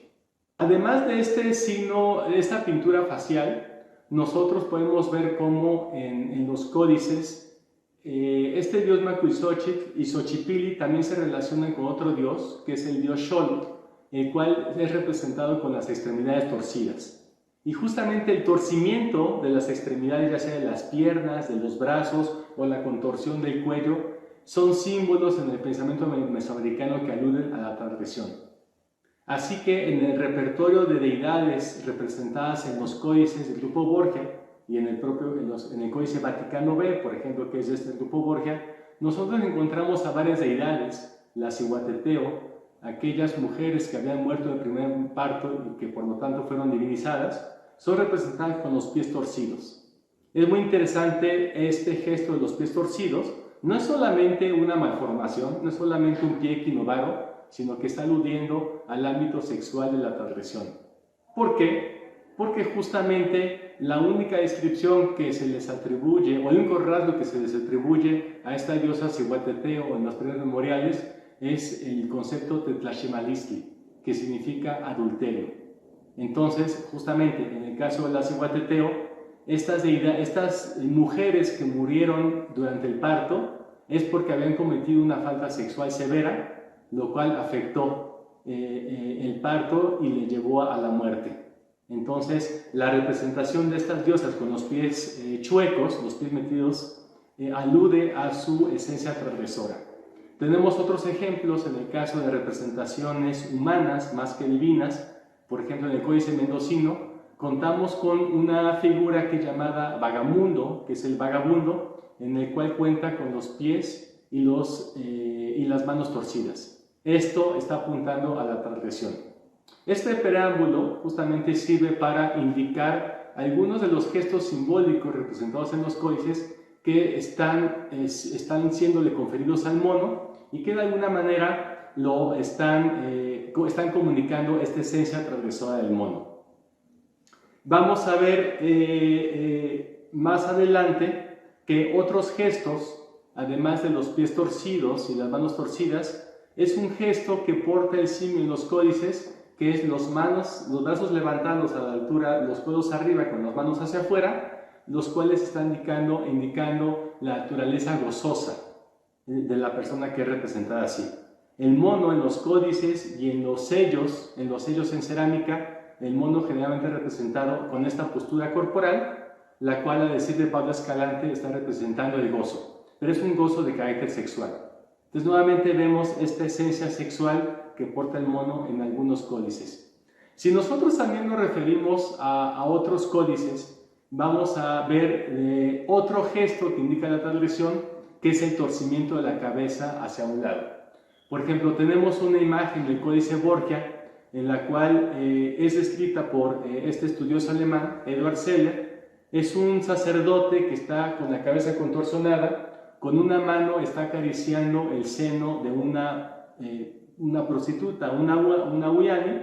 Además de este signo, de esta pintura facial, nosotros podemos ver cómo en los códices este dios Macuilxóchitl y Xochipilli también se relacionan con otro dios, que es el dios Xolotl, el cual es representado con las extremidades torcidas. Y justamente el torcimiento de las extremidades, ya sea de las piernas, de los brazos o la contorsión del cuello, son símbolos en el pensamiento mesoamericano que aluden a la transgresión. Así que en el repertorio de deidades representadas en los códices del grupo Borgia y en el Códice Vaticano B, por ejemplo, que es este grupo Borgia, nosotros encontramos a varias deidades, la Cihuateteo, aquellas mujeres que habían muerto en el primer parto y que por lo tanto fueron divinizadas, son representadas con los pies torcidos. Es muy interesante este gesto de los pies torcidos. No es solamente una malformación, no es solamente un pie equinovaro, sino que está aludiendo al ámbito sexual de la transgresión. ¿Por qué? Porque justamente la única descripción que se les atribuye, o el único rasgo que se les atribuye a esta diosa Cihuateteo en los primeros memoriales, es el concepto de Tlaximalisqui, que significa adulterio. Entonces, justamente en el caso de la Cihuateteo, estas mujeres que murieron durante el parto es porque habían cometido una falta sexual severa, lo cual afectó el parto y le llevó a la muerte. Entonces, la representación de estas diosas con los pies chuecos, los pies metidos, alude a su esencia transgresora. Tenemos otros ejemplos en el caso de representaciones humanas más que divinas. Por ejemplo, en el Códice Mendocino contamos con una figura que es llamada Vagamundo, que es el vagabundo, en el cual cuenta con los pies y las manos torcidas. Esto está apuntando a la transgresión. Este preámbulo justamente sirve para indicar algunos de los gestos simbólicos representados en los códices que están siéndole conferidos al mono y que de alguna manera lo están comunicando esta esencia transgresora del mono. Vamos a ver más adelante que otros gestos, además de los pies torcidos y las manos torcidas, es un gesto que porta el simio en los códices, que es los brazos levantados a la altura, los codos arriba con las manos hacia afuera, los cuales están indicando la naturaleza gozosa de la persona que es representada así. El mono en los códices y en los sellos en cerámica, el mono generalmente representado con esta postura corporal, la cual, a decir de Pablo Escalante, está representando el gozo, pero es un gozo de carácter sexual. Entonces, nuevamente vemos esta esencia sexual que porta el mono en algunos códices. Si nosotros también nos referimos a otros códices, vamos a ver otro gesto que indica la transgresión, que es el torcimiento de la cabeza hacia un lado. Por ejemplo, tenemos una imagen del Códice Borgia, en la cual es descrita por este estudioso alemán, Eduard Seller. Es un sacerdote que está con la cabeza contorsionada, con una mano está acariciando el seno de una prostituta, una huyani,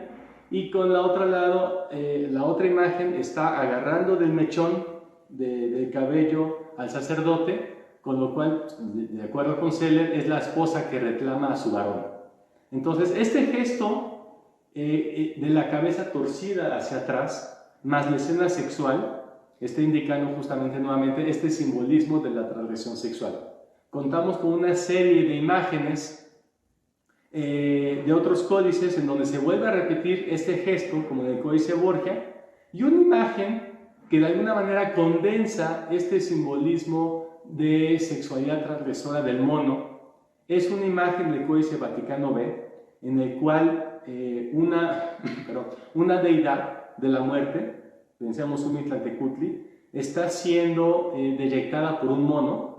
y con la otra imagen está agarrando del mechón del cabello al sacerdote, con lo cual, de acuerdo con Seller, es la esposa que reclama a su varón. Entonces, este gesto de la cabeza torcida hacia atrás, más la escena sexual, está indicando justamente nuevamente este simbolismo de la transgresión sexual. Contamos con una serie de imágenes de otros códices en donde se vuelve a repetir este gesto, como en el Códice Borgia, y una imagen que de alguna manera condensa este simbolismo de sexualidad transgresora del mono. Es una imagen del Códice Vaticano B, en el cual una deidad de la muerte, pensemos Humitlantecutli, está siendo deyectada por un mono.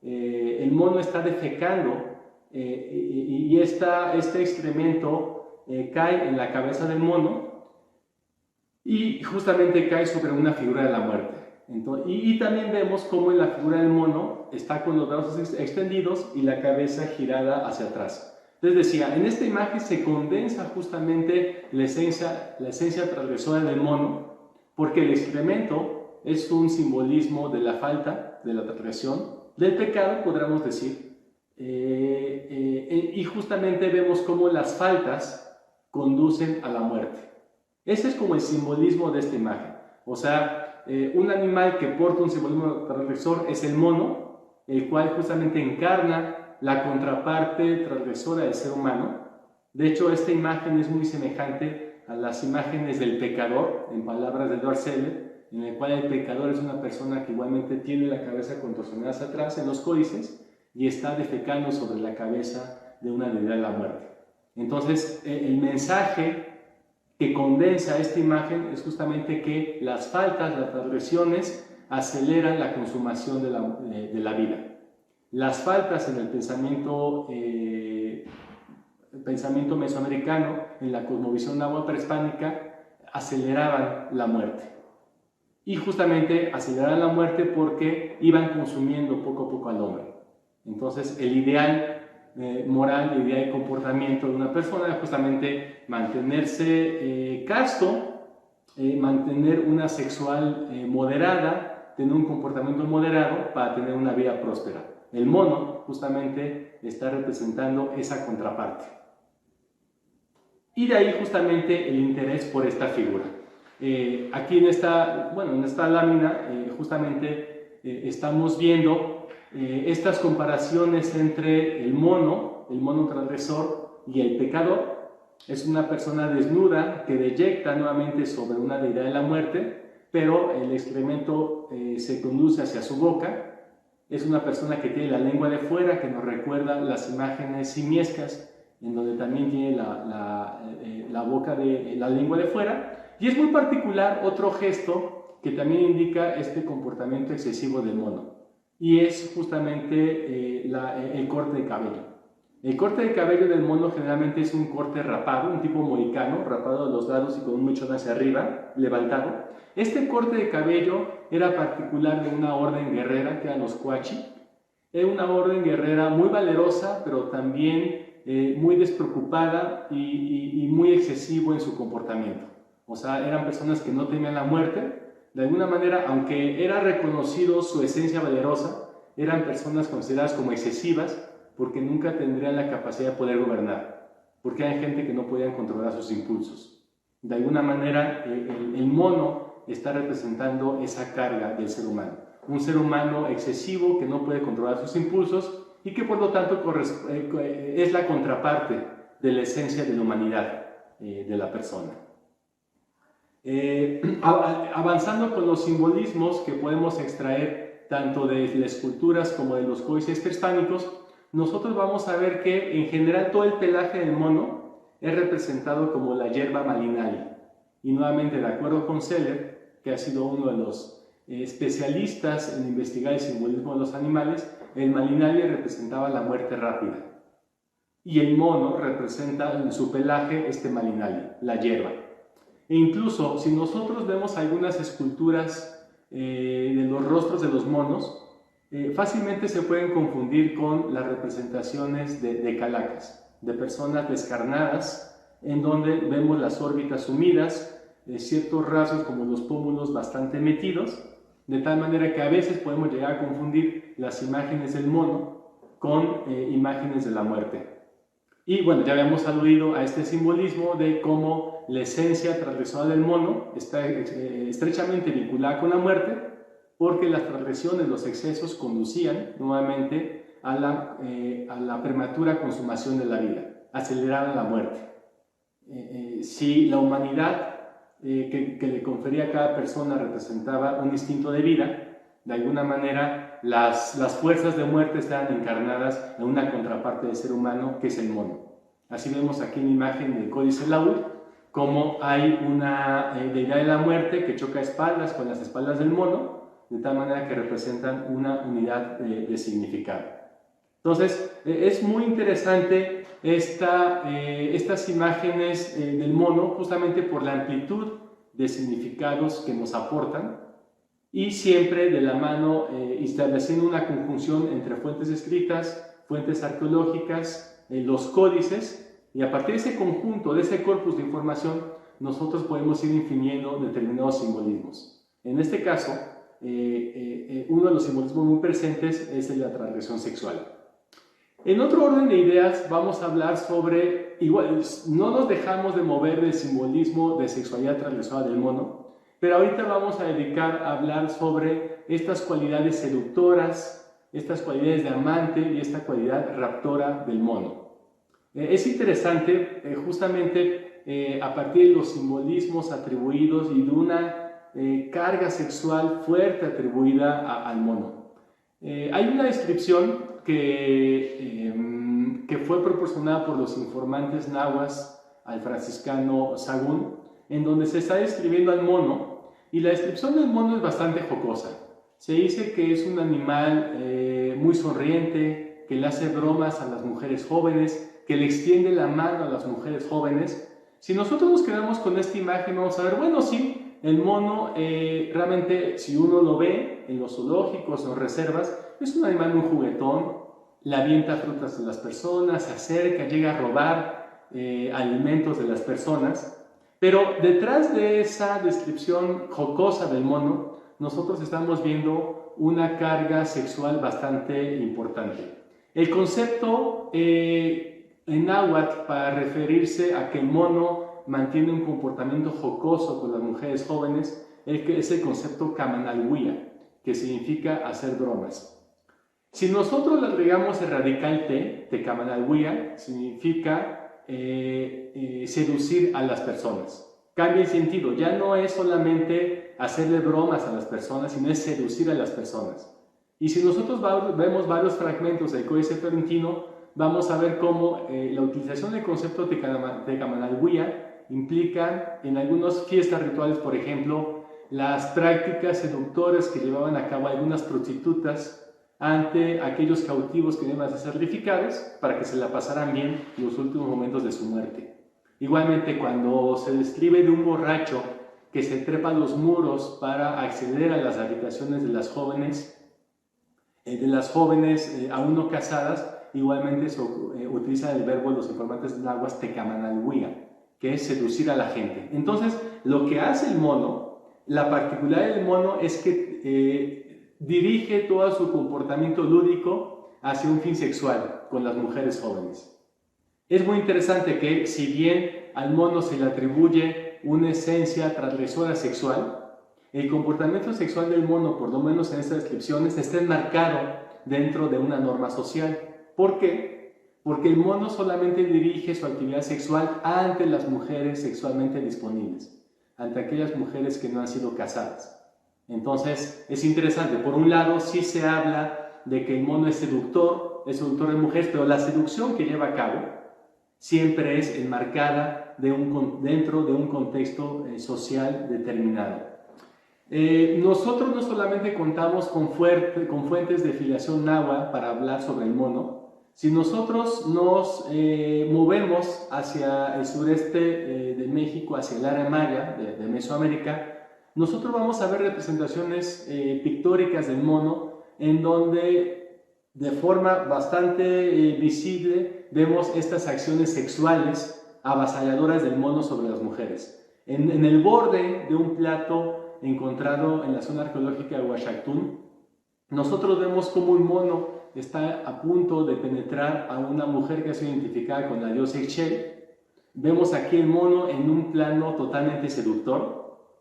El mono está defecando y este excremento cae en la cabeza del mono y justamente cae sobre una figura de la muerte. Entonces, y también vemos cómo en la figura del mono está con los brazos extendidos y la cabeza girada hacia atrás. Entonces decía, en esta imagen se condensa justamente la esencia transgresora del mono, porque el excremento es un simbolismo de la falta, de la transgresión, del pecado, podríamos decir, y justamente vemos cómo las faltas conducen a la muerte. Ese es como el simbolismo de esta imagen. O sea, un animal que porta un simbolismo transgresor es el mono, el cual justamente encarna la contraparte transgresora del ser humano. De hecho, esta imagen es muy semejante a las imágenes del pecador, en palabras de Edward Seller, en el cual el pecador es una persona que igualmente tiene la cabeza contorsionada hacia atrás en los códices y está defecando sobre la cabeza de una deidad de la muerte. Entonces, el mensaje que condensa esta imagen es justamente que las faltas, las transgresiones, aceleran la consumación de la vida. Las faltas en el pensamiento mesoamericano, en la cosmovisión náhuatl prehispánica, aceleraban la muerte. Y justamente aceleraban la muerte porque iban consumiendo poco a poco al hombre. Entonces, el ideal moral, el ideal de comportamiento de una persona es justamente mantenerse casto, mantener una sexual moderada, tener un comportamiento moderado para tener una vida próspera. El mono justamente está representando esa contraparte. Y de ahí justamente el interés por esta figura. Aquí en esta lámina justamente estamos viendo estas comparaciones entre el mono transgresor y el pecador. Es una persona desnuda que deyecta nuevamente sobre una deidad de la muerte, pero el excremento se conduce hacia su boca. Es una persona que tiene la lengua de fuera, que nos recuerda las imágenes simiescas, en donde también tiene la boca la lengua de fuera. Y es muy particular otro gesto que también indica este comportamiento excesivo del mono, y es justamente el corte de cabello. El corte de cabello del mono generalmente es un corte rapado, un tipo mohicano, rapado a los lados y con un mechón hacia arriba, levantado. Este corte de cabello era particular de una orden guerrera, que eran los Coachi. Era una orden guerrera muy valerosa, pero también muy despreocupada y muy excesivo en su comportamiento. O sea, eran personas que no temían la muerte. De alguna manera, aunque era reconocido su esencia valerosa, eran personas consideradas como excesivas, porque nunca tendrían la capacidad de poder gobernar, porque hay gente que no podían controlar sus impulsos. De alguna manera, el mono está representando esa carga del ser humano. Un ser humano excesivo que no puede controlar sus impulsos y que por lo tanto es la contraparte de la esencia de la humanidad de la persona. Avanzando con los simbolismos que podemos extraer tanto de las esculturas como de los códices prehispánicos, nosotros vamos a ver que en general todo el pelaje del mono es representado como la hierba malinali. Y nuevamente, de acuerdo con Seller, que ha sido uno de los especialistas en investigar el simbolismo de los animales, el malinali representaba la muerte rápida. Y el mono representa en su pelaje este malinali, la hierba. E incluso, si nosotros vemos algunas esculturas de los rostros de los monos, fácilmente se pueden confundir con las representaciones de calacas, de personas descarnadas, en donde vemos las órbitas sumidas, ciertos rasgos como los pómulos bastante metidos, de tal manera que a veces podemos llegar a confundir las imágenes del mono con imágenes de la muerte. Y bueno, ya habíamos aludido a este simbolismo de cómo la esencia transgresora del mono está estrechamente vinculada con la muerte, porque las transgresiones, los excesos conducían nuevamente a la prematura consumación de la vida, aceleraban la muerte. Si la humanidad que le confería a cada persona representaba un instinto de vida, de alguna manera las fuerzas de muerte estaban encarnadas en una contraparte del ser humano, que es el mono. Así vemos aquí en la imagen del Códice Laúd, como hay una deidad de la muerte que choca espaldas con las espaldas del mono, de tal manera que representan una unidad de significado. Entonces, es muy interesante estas imágenes del mono, justamente por la amplitud de significados que nos aportan, y siempre de la mano estableciendo una conjunción entre fuentes escritas, fuentes arqueológicas los códices, y a partir de ese conjunto, de ese corpus de información, nosotros podemos ir infiriendo determinados simbolismos. En este caso, uno de los simbolismos muy presentes es el de la transgresión sexual. En otro orden de ideas vamos a hablar sobre, igual, no nos dejamos de mover del simbolismo de sexualidad transgresora del mono, pero ahorita vamos a dedicar a hablar sobre estas cualidades seductoras, estas cualidades de amante y esta cualidad raptora del mono. Es interesante, justamente a partir de los simbolismos atribuidos y de una carga sexual fuerte atribuida al mono. Hay una descripción que fue proporcionada por los informantes nahuas al franciscano Sagún, en donde se está describiendo al mono, y la descripción del mono es bastante jocosa. Se dice que es un animal muy sonriente, que le hace bromas a las mujeres jóvenes, que le extiende la mano a las mujeres jóvenes. Si nosotros nos quedamos con esta imagen, vamos a ver, bueno, sí, el mono realmente, si uno lo ve en los zoológicos o reservas, es un animal muy juguetón, le avienta frutas a las personas, se acerca, llega a robar alimentos de las personas. Pero detrás de esa descripción jocosa del mono, nosotros estamos viendo una carga sexual bastante importante. El concepto en náhuatl para referirse a que el mono mantiene un comportamiento jocoso con las mujeres jóvenes es el concepto camanalhuia, que significa hacer bromas. Si nosotros le agregamos el radical te camanalhuia, significa seducir a las personas. Cambia el sentido, ya no es solamente hacerle bromas a las personas, sino es seducir a las personas. Y si nosotros vemos varios fragmentos del Códice Florentino, vamos a ver cómo la utilización del concepto de camanalhuia implica en algunas fiestas rituales, por ejemplo, las prácticas seductoras que llevaban a cabo algunas prostitutas ante aquellos cautivos que iban a ser sacrificados para que se la pasaran bien en los últimos momentos de su muerte. Igualmente, cuando se describe de un borracho que se trepa a los muros para acceder a las habitaciones de las jóvenes aún no casadas, igualmente se utiliza el verbo de los informantes náhuatl tecamanalhuia, que es seducir a la gente. Entonces, lo que hace el mono, la particularidad del mono es que dirige todo su comportamiento lúdico hacia un fin sexual con las mujeres jóvenes. Es muy interesante que, si bien al mono se le atribuye una esencia transgresora sexual, el comportamiento sexual del mono, por lo menos en estas descripciones, está enmarcado dentro de una norma social. ¿Por qué? Porque el mono solamente dirige su actividad sexual ante las mujeres sexualmente disponibles, ante aquellas mujeres que no han sido casadas. Entonces, es interesante. Por un lado, sí se habla de que el mono es seductor de mujeres, pero la seducción que lleva a cabo siempre es enmarcada dentro de un contexto social determinado. Nosotros no solamente contamos con fuentes de filiación náhuatl para hablar sobre el mono. Si nosotros nos movemos hacia el sureste de México, hacia el área maya de Mesoamérica, nosotros vamos a ver representaciones pictóricas del mono en donde de forma bastante visible vemos estas acciones sexuales avasalladoras del mono sobre las mujeres. En el borde de un plato encontrado en la zona arqueológica de Huachactún, nosotros vemos cómo un mono está a punto de penetrar a una mujer que ha sido identificada con la diosa Ixchel. Vemos aquí el mono en un plano totalmente seductor.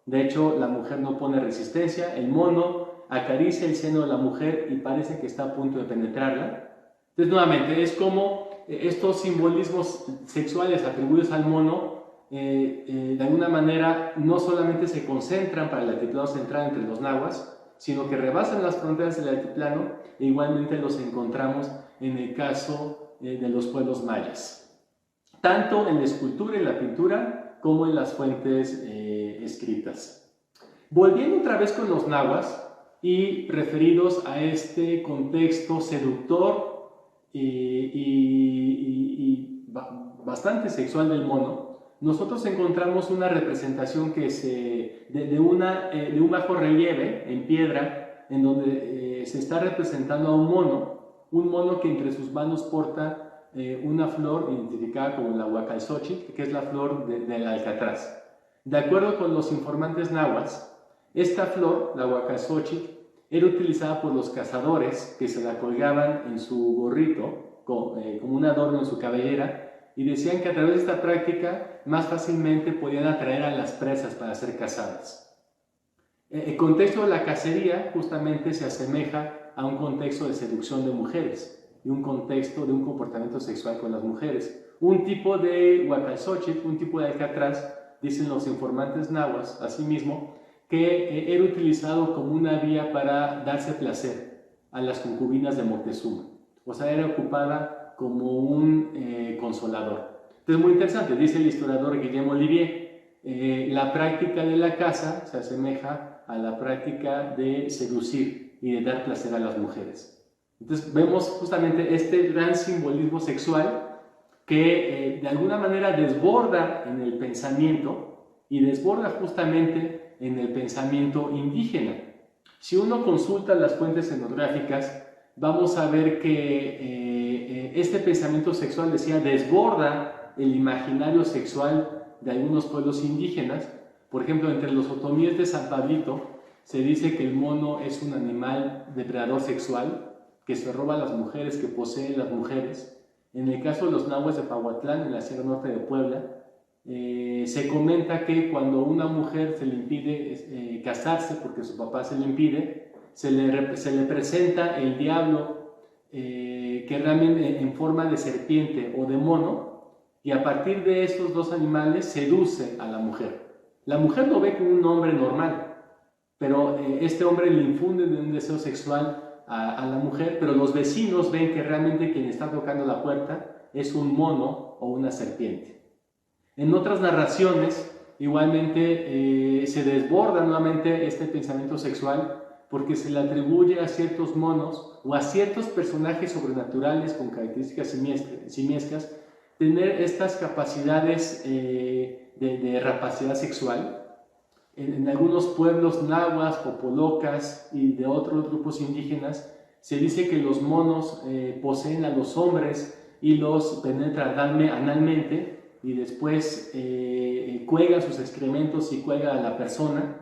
De hecho, la mujer no pone resistencia, el mono acaricia el seno de la mujer y parece que está a punto de penetrarla. Entonces, nuevamente, es como estos simbolismos sexuales atribuidos al mono, de alguna manera, no solamente se concentran para el altiplano central entre los nahuas, sino que rebasan las fronteras del altiplano e igualmente los encontramos en el caso de los pueblos mayas, tanto en la escultura y la pintura como en las fuentes escritas. Volviendo otra vez con los nahuas y referidos a este contexto seductor y bastante sexual del mono, nosotros encontramos una representación que de un bajo relieve en piedra, en donde se está representando a un mono que entre sus manos porta una flor identificada como la huacalxochitl, que es la flor del alcatraz. De acuerdo con los informantes nahuas, esta flor, la huacalxochitl, era utilizada por los cazadores que se la colgaban en su gorrito como un adorno en su cabellera, y decían que a través de esta práctica más fácilmente podían atraer a las presas para ser cazadas. El contexto de la cacería justamente se asemeja a un contexto de seducción de mujeres y un contexto de un comportamiento sexual con las mujeres. Un tipo de huacalxochitl, un tipo de alcatraz, dicen los informantes nahuas, asimismo, que era utilizado como una vía para darse placer a las concubinas de Moctezuma. O sea, era ocupada como un consolador. Entonces, muy interesante, dice el historiador Guillaume Olivier, la práctica de la caza se asemeja a la práctica de seducir y de dar placer a las mujeres. Entonces, vemos justamente este gran simbolismo sexual que de alguna manera desborda en el pensamiento y desborda justamente en el pensamiento indígena. Si uno consulta las fuentes etnográficas, vamos a ver que este pensamiento sexual, decía, desborda el imaginario sexual de algunos pueblos indígenas. Por ejemplo, entre los otomíes de San Pablito se dice que el mono es un animal depredador sexual que se roba a las mujeres, que posee las mujeres. En el caso de los nahuas de Pahuatlán, en la Sierra Norte de Puebla, se comenta que cuando una mujer se le impide casarse porque su papá se le impide, se le presenta el diablo que realmente en forma de serpiente o de mono, y a partir de esos dos animales seduce a la mujer. La mujer lo ve como un hombre normal, pero este hombre le infunde un deseo sexual a la mujer, pero los vecinos ven que realmente quien está tocando la puerta es un mono o una serpiente. En otras narraciones, igualmente se desborda nuevamente este pensamiento sexual porque se le atribuye a ciertos monos o a ciertos personajes sobrenaturales con características simiescas tener estas capacidades de rapacidad sexual. En algunos pueblos nahuas, popolocas y de otros grupos indígenas se dice que los monos poseen a los hombres y los penetran analmente y después cuelgan sus excrementos y cuelgan a la persona.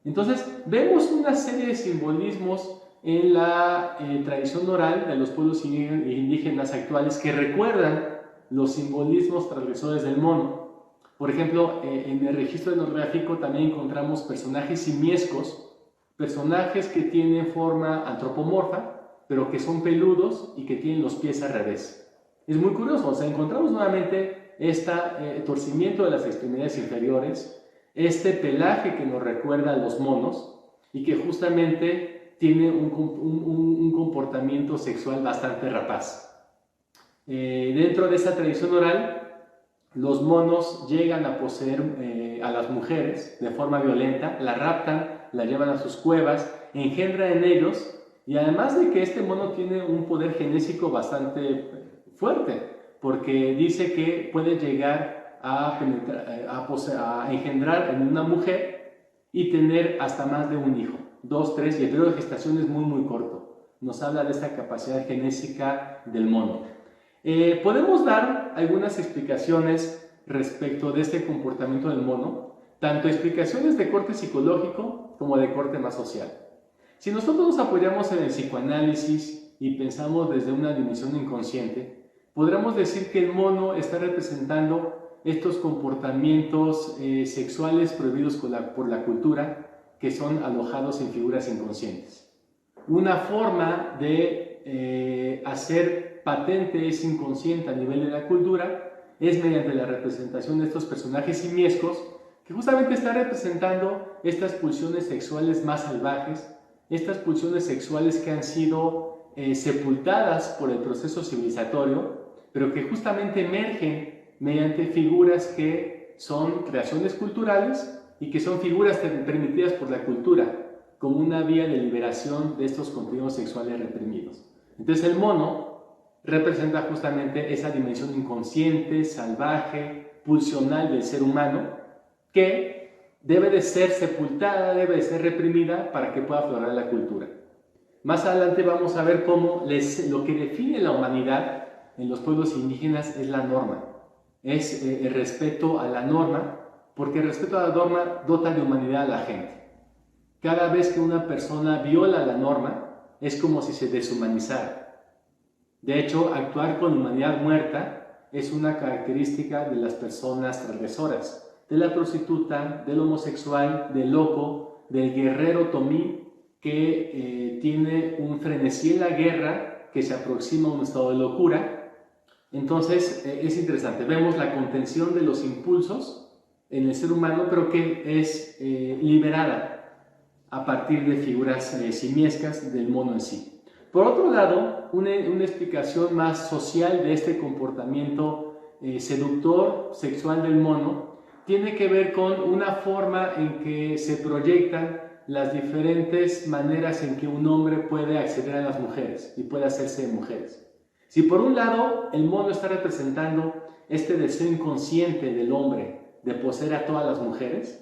Entonces vemos una serie de simbolismos en la tradición oral de los pueblos indígenas actuales que recuerdan los simbolismos transgresores del mono. Por ejemplo, en el registro etnográfico también encontramos personajes simiescos, personajes que tienen forma antropomorfa, pero que son peludos y que tienen los pies al revés. Es muy curioso, o sea, encontramos nuevamente este torcimiento de las extremidades inferiores, este pelaje que nos recuerda a los monos y que justamente tiene un comportamiento sexual bastante rapaz. Dentro de esta tradición oral, los monos llegan a poseer a las mujeres de forma violenta, la raptan, la llevan a sus cuevas, engendran en ellos, y además de que este mono tiene un poder genésico bastante fuerte, porque dice que puede llegar a engendrar en una mujer y tener hasta más de un hijo, 2, 3, y el periodo de gestación es muy corto. Nos habla de esta capacidad genésica del mono. Podemos dar algunas explicaciones respecto de este comportamiento del mono, tanto explicaciones de corte psicológico como de corte más social. Si nosotros nos apoyamos en el psicoanálisis y pensamos desde una dimensión inconsciente, podremos decir que el mono está representando estos comportamientos sexuales prohibidos por la cultura que son alojados en figuras inconscientes. Una forma de hacer patente ese inconsciente a nivel de la cultura es mediante la representación de estos personajes simiescos que justamente están representando estas pulsiones sexuales más salvajes, estas pulsiones sexuales que han sido sepultadas por el proceso civilizatorio, pero que justamente emergen mediante figuras que son creaciones culturales y que son figuras permitidas por la cultura como una vía de liberación de estos contenidos sexuales reprimidos. Entonces el mono representa justamente esa dimensión inconsciente, salvaje, pulsional del ser humano que debe de ser sepultada, debe de ser reprimida para que pueda aflorar la cultura. Más adelante vamos a ver cómo lo que define la humanidad en los pueblos indígenas es la norma, es el respeto a la norma, porque el respeto a la norma dota de humanidad a la gente. Cada vez que una persona viola la norma, es como si se deshumanizara. De hecho, actuar con humanidad muerta es una característica de las personas transgresoras, de la prostituta, del homosexual, del loco, del guerrero tomí que tiene un frenesí en la guerra que se aproxima a un estado de locura. Entonces es interesante, vemos la contención de los impulsos en el ser humano, pero que es liberada a partir de figuras simiescas del mono en sí. Por otro lado, una explicación más social de este comportamiento seductor sexual del mono tiene que ver con una forma en que se proyectan las diferentes maneras en que un hombre puede acceder a las mujeres y puede hacerse de mujeres. Si por un lado el mono está representando este deseo inconsciente del hombre de poseer a todas las mujeres,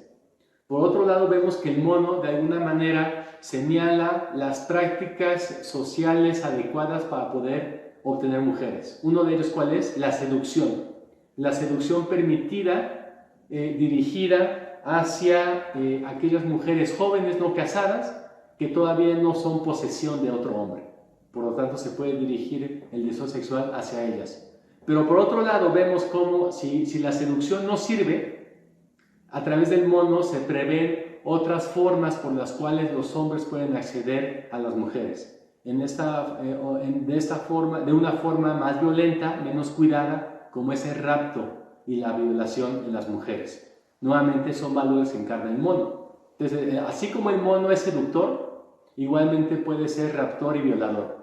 por otro lado vemos que el mono de alguna manera señala las prácticas sociales adecuadas para poder obtener mujeres. Uno de ellos, ¿cuál es? La seducción. La seducción permitida, dirigida hacia aquellas mujeres jóvenes no casadas que todavía no son posesión de otro hombre. Por lo tanto, se puede dirigir el deseo sexual hacia ellas. Pero por otro lado, vemos cómo si la seducción no sirve, a través del mono se prevén otras formas por las cuales los hombres pueden acceder a las mujeres. De una forma más violenta, menos cuidada, como es el rapto y la violación en las mujeres. Nuevamente son valores que encarna el mono. Entonces, así como el mono es seductor, igualmente puede ser raptor y violador.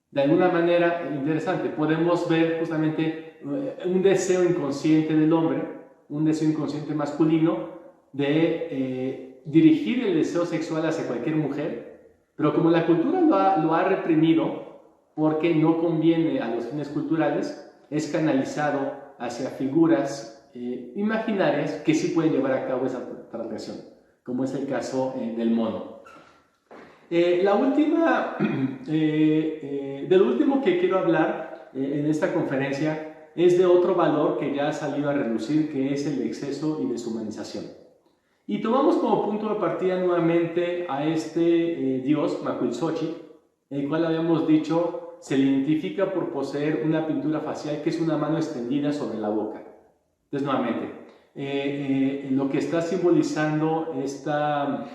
De alguna manera interesante, podemos ver justamente un deseo inconsciente del hombre, un deseo inconsciente masculino de dirigir el deseo sexual hacia cualquier mujer, pero como la cultura lo ha reprimido porque no conviene a los fines culturales, es canalizado hacia figuras imaginarias que sí pueden llevar a cabo esa transgresión, como es el caso del mono. De lo último que quiero hablar en esta conferencia es de otro valor que ya ha salido a relucir, que es el exceso y deshumanización. Y tomamos como punto de partida nuevamente a este dios, Macuilxóchitl, el cual habíamos dicho se le identifica por poseer una pintura facial que es una mano extendida sobre la boca. Entonces, nuevamente, lo que está simbolizando esta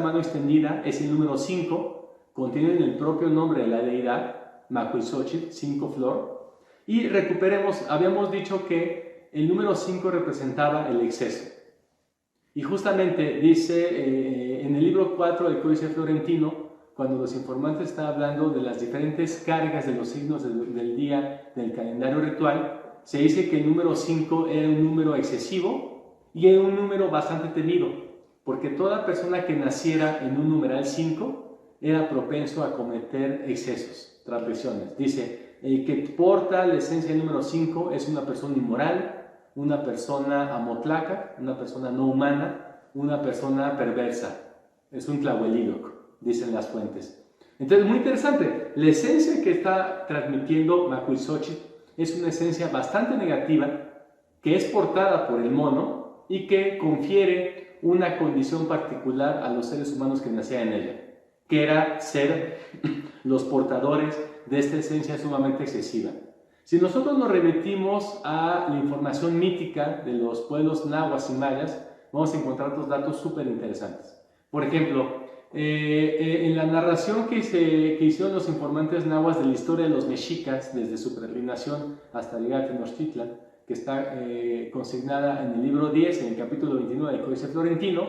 mano extendida es el número 5, contiene en el propio nombre de la deidad, Macuilxóchitl, 5 flor. Y recuperemos, habíamos dicho que el número 5 representaba el exceso. Y justamente dice en el libro 4 del Códice Florentino, cuando los informantes están hablando de las diferentes cargas de los signos del día del calendario ritual, se dice que el número 5 era un número excesivo y era un número bastante temido, porque toda persona que naciera en un numeral 5 era propenso a cometer excesos, transgresiones. Dice, el que porta la esencia del número 5 es una persona inmoral, una persona amotlaca, una persona no humana, una persona perversa. Es un tlahuelídoc, dicen las fuentes. Entonces, muy interesante. La esencia que está transmitiendo Macuilxóchitl es una esencia bastante negativa que es portada por el mono y que confiere una condición particular a los seres humanos que nacían en ella, que era ser los portadores de esta esencia sumamente excesiva. Si nosotros nos remitimos a la información mítica de los pueblos nahuas y mayas, vamos a encontrar otros datos súper interesantes. Por ejemplo, en la narración que hicieron los informantes nahuas de la historia de los mexicas, desde su peregrinación hasta llegar a Tenochtitlan, que está consignada en el libro 10, en el capítulo 29 del Códice Florentino,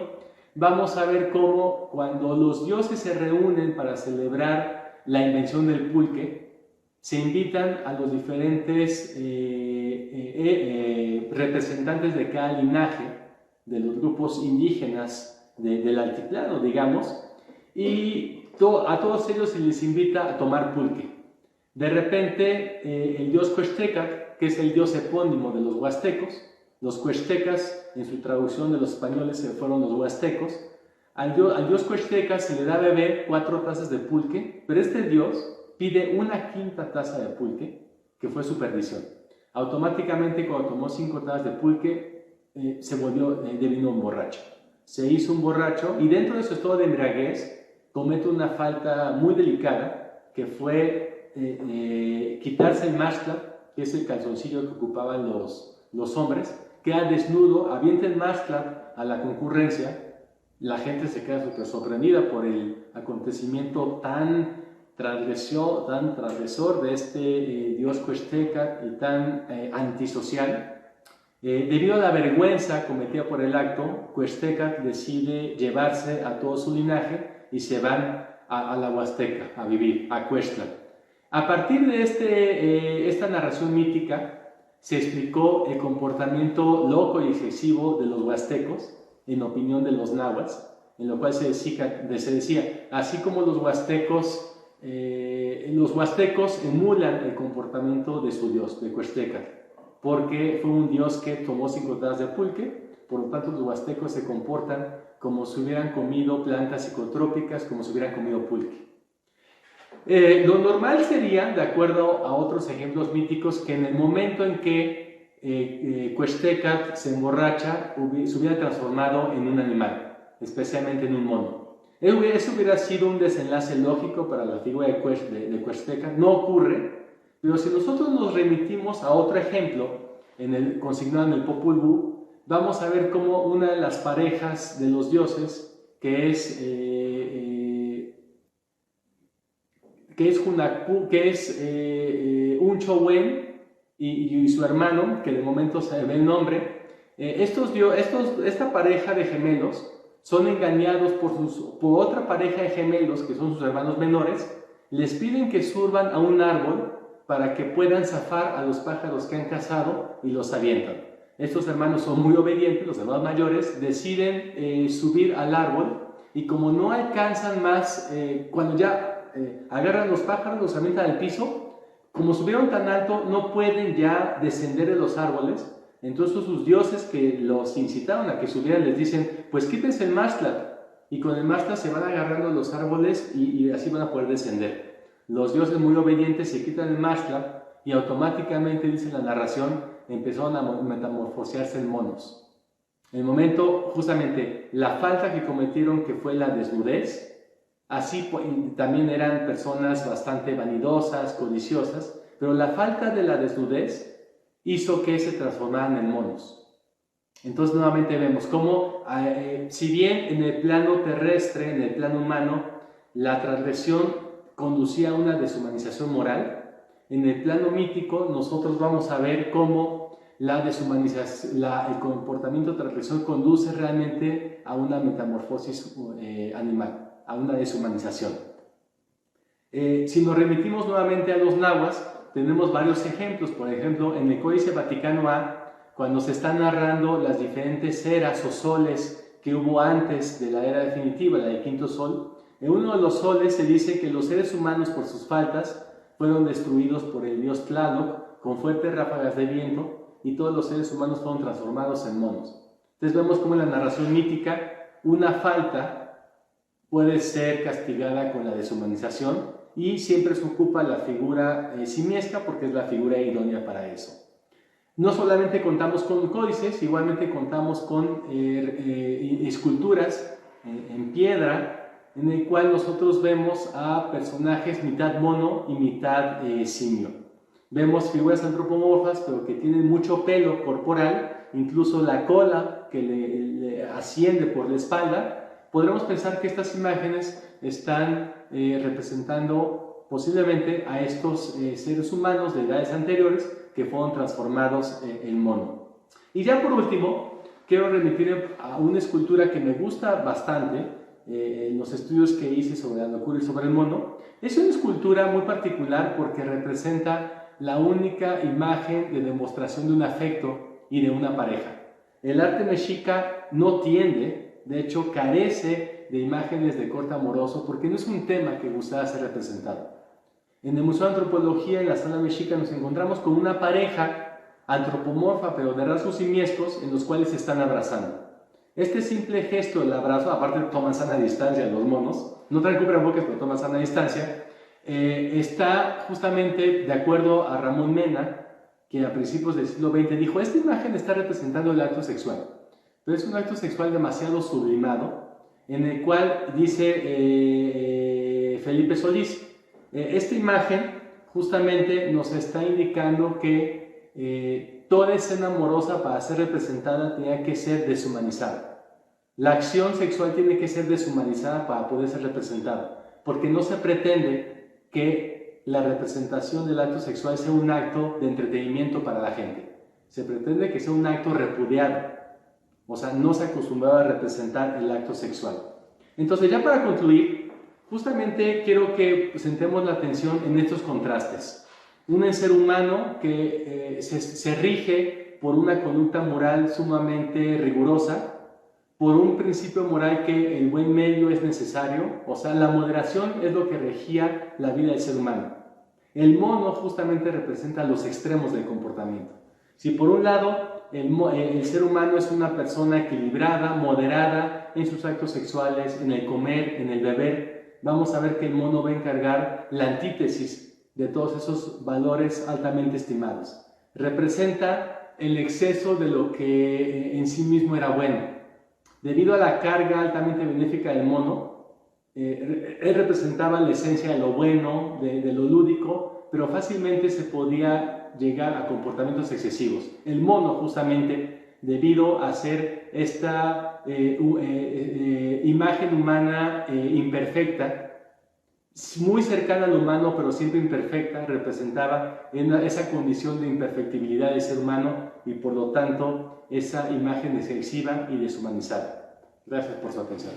vamos a ver cómo cuando los dioses se reúnen para celebrar la invención del pulque, se invitan a los diferentes representantes de cada linaje, de los grupos indígenas del altiplano, digamos, y a todos ellos se les invita a tomar pulque. De repente, el dios Cuextecac, que es el dios epónimo de los huastecos, los cuextecas, en su traducción de los españoles, fueron los huastecos. Al dios Cuextecac se le da a beber 4 tazas de pulque, pero este dios pide 1/5 taza de pulque, que fue su perdición. Automáticamente, cuando tomó 5 tazas de pulque, se volvió de vino un borracho. Se hizo un borracho y dentro de su estado de embriaguez comete una falta muy delicada, que fue quitarse el mashcla, que es el calzoncillo que ocupaban los hombres, queda desnudo, avienta el mashcla a la concurrencia. La gente se queda súper sorprendida por el acontecimiento tan transgresor de este dios Cuextecat y tan antisocial. Debido a la vergüenza cometida por el acto, Cuextecat decide llevarse a todo su linaje y se van a la Huasteca a vivir, a Cuextla. A partir de esta narración mítica se explicó el comportamiento loco y excesivo de los huastecos, en opinión de los nahuas, en lo cual se decía, así como los huastecos emulan el comportamiento de su dios, de Cuextecat, porque fue un dios que tomó 5 tazas de pulque. Por lo tanto, los huastecos se comportan como si hubieran comido plantas psicotrópicas, como si hubieran comido pulque. Lo normal sería, de acuerdo a otros ejemplos míticos, que en el momento en que Cuextecat se emborracha, se hubiera transformado en un animal, especialmente en un mono. Eso hubiera sido un desenlace lógico para la figura de Cuextecat. No ocurre, pero si nosotros nos remitimos a otro ejemplo, consignado en el Popol Vuh, vamos a ver cómo una de las parejas de los dioses, que es Unchowen y su hermano, que de momento se ve el nombre, esta pareja de gemelos son engañados por otra pareja de gemelos, que son sus hermanos menores. Les piden que suban a un árbol para que puedan zafar a los pájaros que han cazado y los avientan. Estos hermanos son muy obedientes, los hermanos mayores deciden subir al árbol, y como no alcanzan más, cuando ya agarran los pájaros, los avientan al piso, como subieron tan alto no pueden ya descender de los árboles. Entonces sus dioses, que los incitaron a que subieran, les dicen, pues quítense el mashcla, y con el mashcla se van agarrando los árboles y así van a poder descender. Los dioses muy obedientes se quitan el mashcla y automáticamente, dice la narración, empezaron a metamorfosearse en monos. En el momento, justamente, la falta que cometieron, que fue la desnudez, así también eran personas bastante vanidosas, codiciosas, pero la falta de la desnudez hizo que se transformaran en monos. Entonces nuevamente vemos cómo, si bien en el plano terrestre, en el plano humano, la transgresión conducía a una deshumanización moral, en el plano mítico nosotros vamos a ver cómo el comportamiento de transgresión conduce realmente a una metamorfosis animal, a una deshumanización. Si nos remitimos nuevamente a los nahuas, tenemos varios ejemplos. Por ejemplo, en el Códice Vaticano A, cuando se están narrando las diferentes eras o soles que hubo antes de la era definitiva, la del quinto sol, en uno de los soles se dice que los seres humanos, por sus faltas, fueron destruidos por el dios Tlaloc con fuertes ráfagas de viento, y todos los seres humanos fueron transformados en monos. Entonces vemos cómo en la narración mítica una falta puede ser castigada con la deshumanización, y siempre se ocupa la figura simiesca porque es la figura idónea para eso. No solamente contamos con códices, igualmente contamos con esculturas en piedra, en el cual nosotros vemos a personajes mitad mono y mitad simio. Vemos figuras antropomorfas, pero que tienen mucho pelo corporal, incluso la cola que le asciende por la espalda. Podremos pensar que estas imágenes están representando posiblemente a estos seres humanos de edades anteriores que fueron transformados en mono. Y ya por último, quiero remitir a una escultura que me gusta bastante, en los estudios que hice sobre la locura y sobre el mono. Es una escultura muy particular porque representa la única imagen de demostración de un afecto y de una pareja. El arte mexica no tiende, de hecho carece de imágenes de corte amoroso, porque no es un tema que gustara ser representado. En el Museo de Antropología, en la sala mexica, nos encontramos con una pareja antropomorfa, pero de rasgos simiescos, en los cuales se están abrazando. Este simple gesto del abrazo, aparte toman sana distancia los monos, no traen cubrebocas, pero toman sana distancia, está justamente de acuerdo a Ramón Mena, que a principios del siglo XX dijo, esta imagen está representando el acto sexual, pero es un acto sexual demasiado sublimado, en el cual dice Felipe Solís, esta imagen justamente nos está indicando que toda escena amorosa para ser representada tenía que ser deshumanizada. La acción sexual tiene que ser deshumanizada para poder ser representada, porque no se pretende que la representación del acto sexual sea un acto de entretenimiento para la gente. Se pretende que sea un acto repudiado. O sea, no se acostumbraba a representar el acto sexual. Entonces, ya para concluir, justamente quiero que sentemos la atención en estos contrastes. Un ser humano que se rige por una conducta moral sumamente rigurosa, por un principio moral que el buen medio es necesario, o sea, la moderación es lo que regía la vida del ser humano. El mono justamente representa los extremos del comportamiento. Si por un lado el ser humano es una persona equilibrada, moderada en sus actos sexuales, en el comer, en el beber, vamos a ver que el mono va a encargar la antítesis de todos esos valores altamente estimados. Representa el exceso de lo que en sí mismo era bueno. Debido a la carga altamente benéfica del mono, él representaba la esencia de lo bueno, de lo lúdico, pero fácilmente se podía llegar a comportamientos excesivos. El mono, justamente, debido a ser esta imagen humana imperfecta, muy cercana al humano, pero siempre imperfecta, representaba esa condición de imperfectibilidad del ser humano y, por lo tanto, esa imagen excesiva y deshumanizada. Gracias por su atención.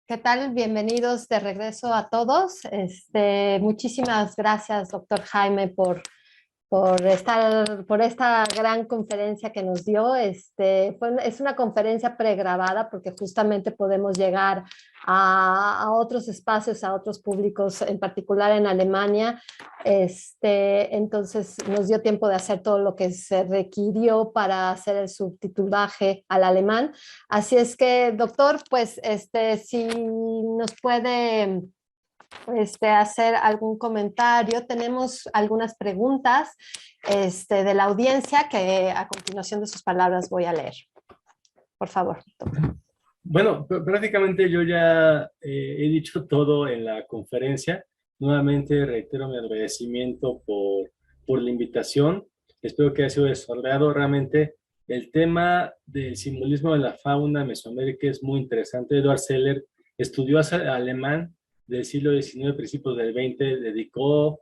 ¿Qué tal? Bienvenidos de regreso a todos. Muchísimas gracias, doctor Jaime, por esta gran conferencia que nos dio. Es una conferencia pregrabada porque justamente podemos llegar a otros espacios, a otros públicos, en particular en Alemania. Entonces nos dio tiempo de hacer todo lo que se requirió para hacer el subtitulaje al alemán. Así es que, doctor, pues si nos puede hacer algún comentario. Tenemos algunas preguntas de la audiencia que a continuación de sus palabras voy a leer. Por favor, doctor. Bueno, prácticamente yo ya he dicho todo en la conferencia. Nuevamente reitero mi agradecimiento por la invitación. Espero que haya sido desarrollado. Realmente el tema del simbolismo de la fauna mesoamérica es muy interesante. Edward Seller estudió alemán del siglo XIX, principios del XX, dedicó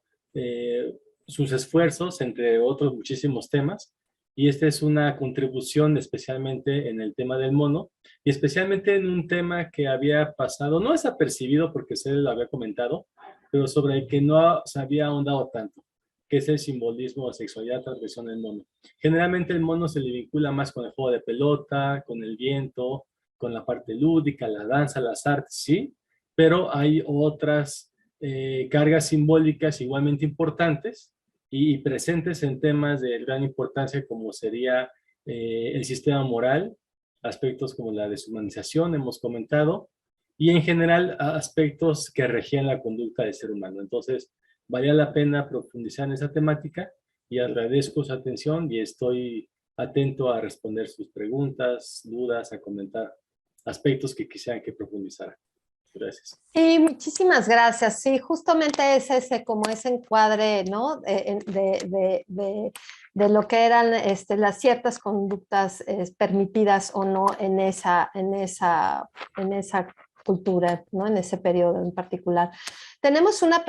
sus esfuerzos, entre otros muchísimos temas, y esta es una contribución especialmente en el tema del mono, y especialmente en un tema que había pasado, no desapercibido porque se lo había comentado, pero sobre el que no se había ahondado tanto, que es el simbolismo de sexualidad, transgresión del mono. Generalmente el mono se le vincula más con el juego de pelota, con el viento, con la parte lúdica, la danza, las artes, sí, pero hay otras cargas simbólicas igualmente importantes y presentes en temas de gran importancia como sería el sistema moral, aspectos como la deshumanización, hemos comentado, y en general aspectos que regían la conducta del ser humano. Entonces, valía la pena profundizar en esa temática y agradezco su atención y estoy atento a responder sus preguntas, dudas, a comentar aspectos que quisieran que profundizara. Gracias. Sí, muchísimas gracias. Sí, justamente es como ese encuadre, ¿no? De lo que eran las ciertas conductas permitidas o no en esa cultura, ¿no? En ese periodo en particular. Tenemos una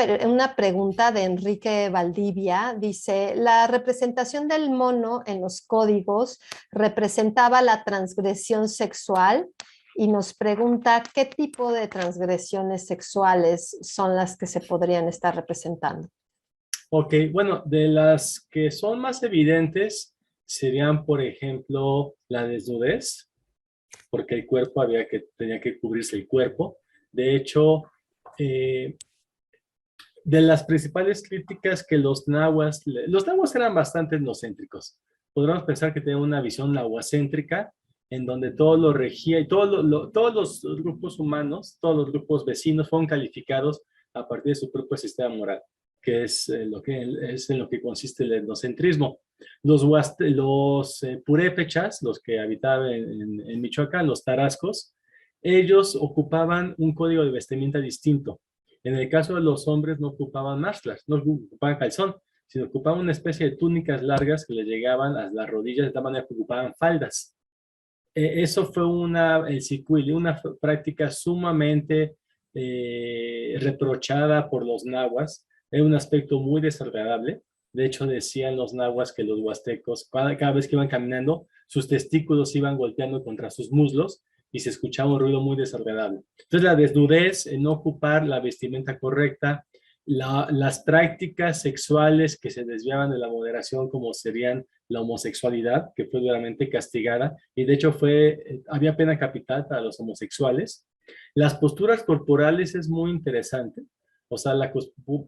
pregunta de Enrique Valdivia. Dice, la representación del mono en los códigos representaba la transgresión sexual. Y nos pregunta qué tipo de transgresiones sexuales son las que se podrían estar representando. Ok, bueno, de las que son más evidentes serían, por ejemplo, la desnudez, porque el cuerpo tenía que cubrirse el cuerpo. De hecho, De las principales críticas que los nahuas eran bastante etnocéntricos. Podríamos pensar que tenían una visión nahuacéntrica, en donde todo lo regía y todos los grupos humanos, todos los grupos vecinos fueron calificados a partir de su propio sistema moral, que es en lo que consiste el etnocentrismo. Los purépechas, los que habitaban en Michoacán, los tarascos, ellos ocupaban un código de vestimenta distinto. En el caso de los hombres no ocupaban máscaras, no ocupaban calzón, sino ocupaban una especie de túnicas largas que les llegaban a las rodillas, de tal manera que ocupaban faldas. Eso fue el sicuili, una práctica sumamente reprochada por los nahuas. Era un aspecto muy desagradable. De hecho, decían los nahuas que los huastecos, cada vez que iban caminando, sus testículos iban golpeando contra sus muslos y se escuchaba un ruido muy desagradable. Entonces, la desnudez, no ocupar la vestimenta correcta, las prácticas sexuales que se desviaban de la moderación, como serían la homosexualidad, que fue duramente castigada, y de hecho había pena capital para los homosexuales. Las posturas corporales es muy interesante. O sea, la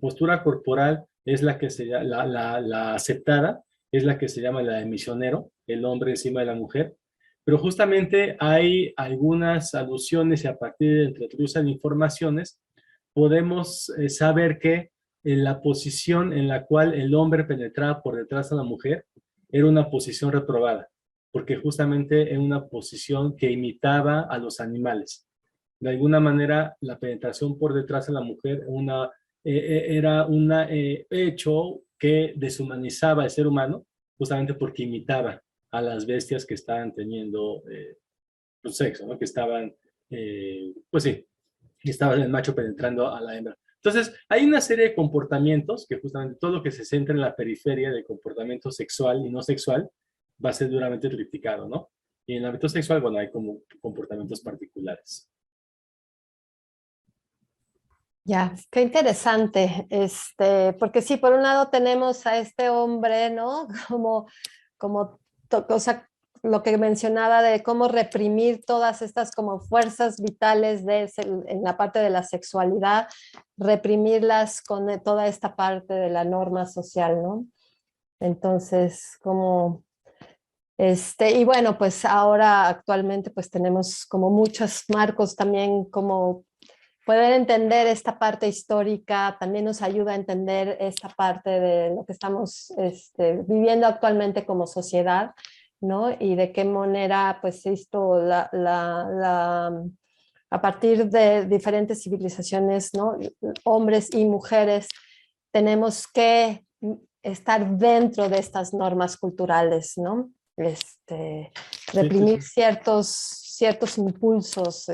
postura corporal es la que la aceptada, es la que se llama la de misionero, el hombre encima de la mujer. Pero justamente hay algunas alusiones y a partir de entre cruzan informaciones, podemos saber que la posición en la cual el hombre penetraba por detrás de la mujer era una posición reprobada, porque justamente era una posición que imitaba a los animales. De alguna manera, la penetración por detrás de la mujer era un hecho que deshumanizaba al ser humano, justamente porque imitaba a las bestias que estaban teniendo sexo, ¿no? Que estaban, pues sí, estaba el macho penetrando a la hembra. Entonces, hay una serie de comportamientos que justamente todo lo que se centra en la periferia de comportamiento sexual y no sexual va a ser duramente criticado, ¿no? Y en el ámbito sexual, bueno, hay como comportamientos particulares. Ya, qué interesante, porque sí, por un lado tenemos a este hombre, ¿no? O sea, lo que mencionaba de cómo reprimir todas estas como fuerzas vitales en la parte de la sexualidad, reprimirlas con toda esta parte de la norma social, ¿no? Entonces, y bueno, pues ahora actualmente pues tenemos como muchos marcos también como poder entender esta parte histórica también nos ayuda a entender esta parte de lo que estamos viviendo actualmente como sociedad, ¿no? Y de qué manera, pues, esto, a partir de diferentes civilizaciones, ¿no? Hombres y mujeres, tenemos que estar dentro de estas normas culturales, ¿no? Reprimir ciertos impulsos,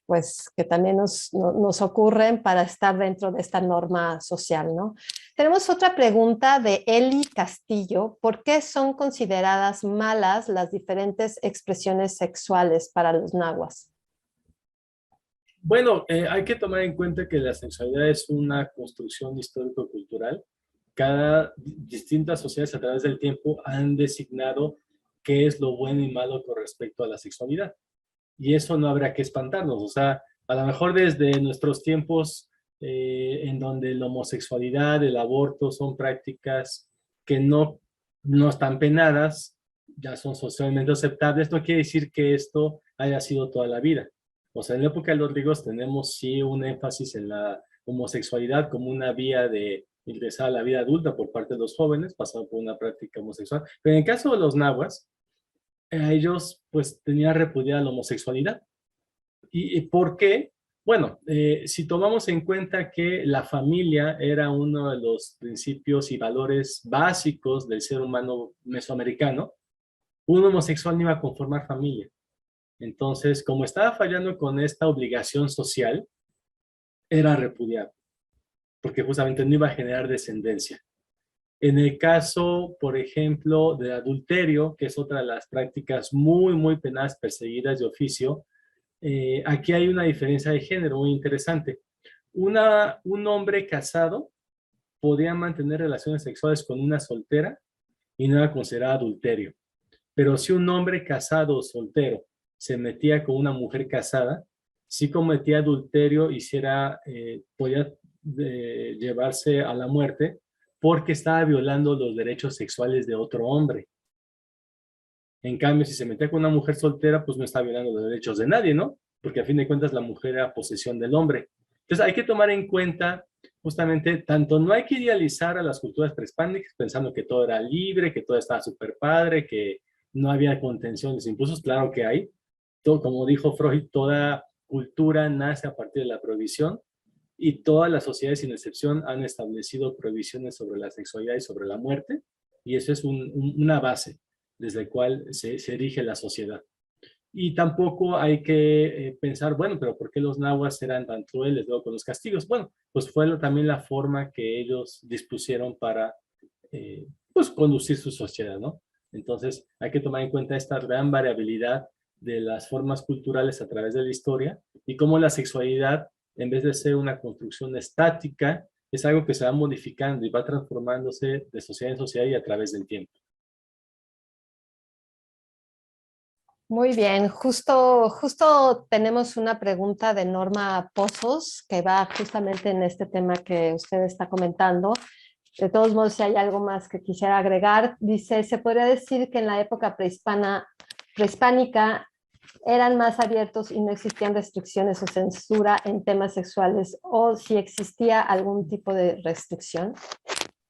pues que también nos ocurren para estar dentro de esta norma social, ¿no? Tenemos otra pregunta de Eli Castillo. ¿Por qué son consideradas malas las diferentes expresiones sexuales para los nahuas? Bueno, hay que tomar en cuenta que la sexualidad es una construcción histórico-cultural. Distintas sociedades a través del tiempo han designado qué es lo bueno y malo con respecto a la sexualidad. Y eso no habrá que espantarnos. O sea, a lo mejor desde nuestros tiempos en donde la homosexualidad, el aborto son prácticas que no están penadas, ya son socialmente aceptables, no quiere decir que esto haya sido toda la vida. O sea, en la época de los griegos tenemos sí un énfasis en la homosexualidad como una vía de ingresar a la vida adulta por parte de los jóvenes, pasando por una práctica homosexual. Pero en el caso de los nahuas, ellos pues tenían repudiada la homosexualidad. ¿Y por qué? Bueno, si tomamos en cuenta que la familia era uno de los principios y valores básicos del ser humano mesoamericano, un homosexual no iba a conformar familia. Entonces, como estaba fallando con esta obligación social, era repudiado, porque justamente no iba a generar descendencia. En el caso, por ejemplo, del adulterio, que es otra de las prácticas muy, muy penadas, perseguidas de oficio, aquí hay una diferencia de género muy interesante. Un hombre casado podía mantener relaciones sexuales con una soltera y no era considerado adulterio. Pero si un hombre casado o soltero se metía con una mujer casada, si cometía adulterio, podía llevarse a la muerte porque estaba violando los derechos sexuales de otro hombre. En cambio, si se metía con una mujer soltera, pues no está violando los derechos de nadie, ¿no? Porque a fin de cuentas la mujer era posesión del hombre. Entonces hay que tomar en cuenta justamente, tanto no hay que idealizar a las culturas prehispánicas pensando que todo era libre, que todo estaba súper padre, que no había contenciones, impulsos. Claro que hay. Todo, como dijo Freud, toda cultura nace a partir de la prohibición y todas las sociedades sin excepción han establecido prohibiciones sobre la sexualidad y sobre la muerte, y eso es una base desde la cual se erige la sociedad. Y tampoco hay que pensar, bueno, pero ¿por qué los nahuas eran tan crueles luego con los castigos? Bueno, pues fue también la forma que ellos dispusieron para pues conducir su sociedad, ¿no? Entonces hay que tomar en cuenta esta gran variabilidad de las formas culturales a través de la historia y cómo la sexualidad, en vez de ser una construcción estática, es algo que se va modificando y va transformándose de sociedad en sociedad y a través del tiempo. Muy bien, justo tenemos una pregunta de Norma Pozos que va justamente en este tema que usted está comentando. De todos modos, si hay algo más que quisiera agregar, dice, ¿se podría decir que en la época prehispánica eran más abiertos y no existían restricciones o censura en temas sexuales, o si existía algún tipo de restricción?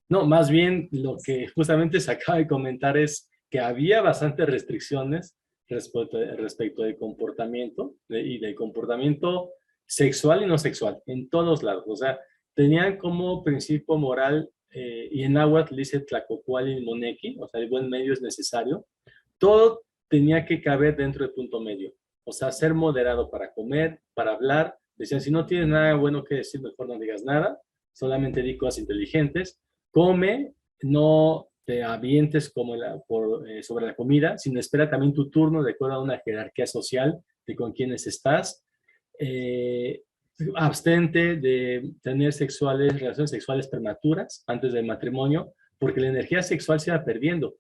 No, más bien lo que justamente se acaba de comentar es que había bastantes restricciones respecto del comportamiento y del comportamiento sexual y no sexual, en todos lados. O sea, tenían como principio moral, y en náhuatl dice tlacocuali moneki, o sea, el buen medio es necesario. Todo tenía que caber dentro del punto medio. O sea, ser moderado para comer, para hablar. Decían, si no tienes nada bueno que decir, mejor no digas nada, solamente di cosas inteligentes. Come, no te avientes como sobre la comida, sino espera también tu turno de acuerdo a una jerarquía social de con quienes estás. Abstente de tener relaciones sexuales prematuras antes del matrimonio, porque la energía sexual se va perdiendo.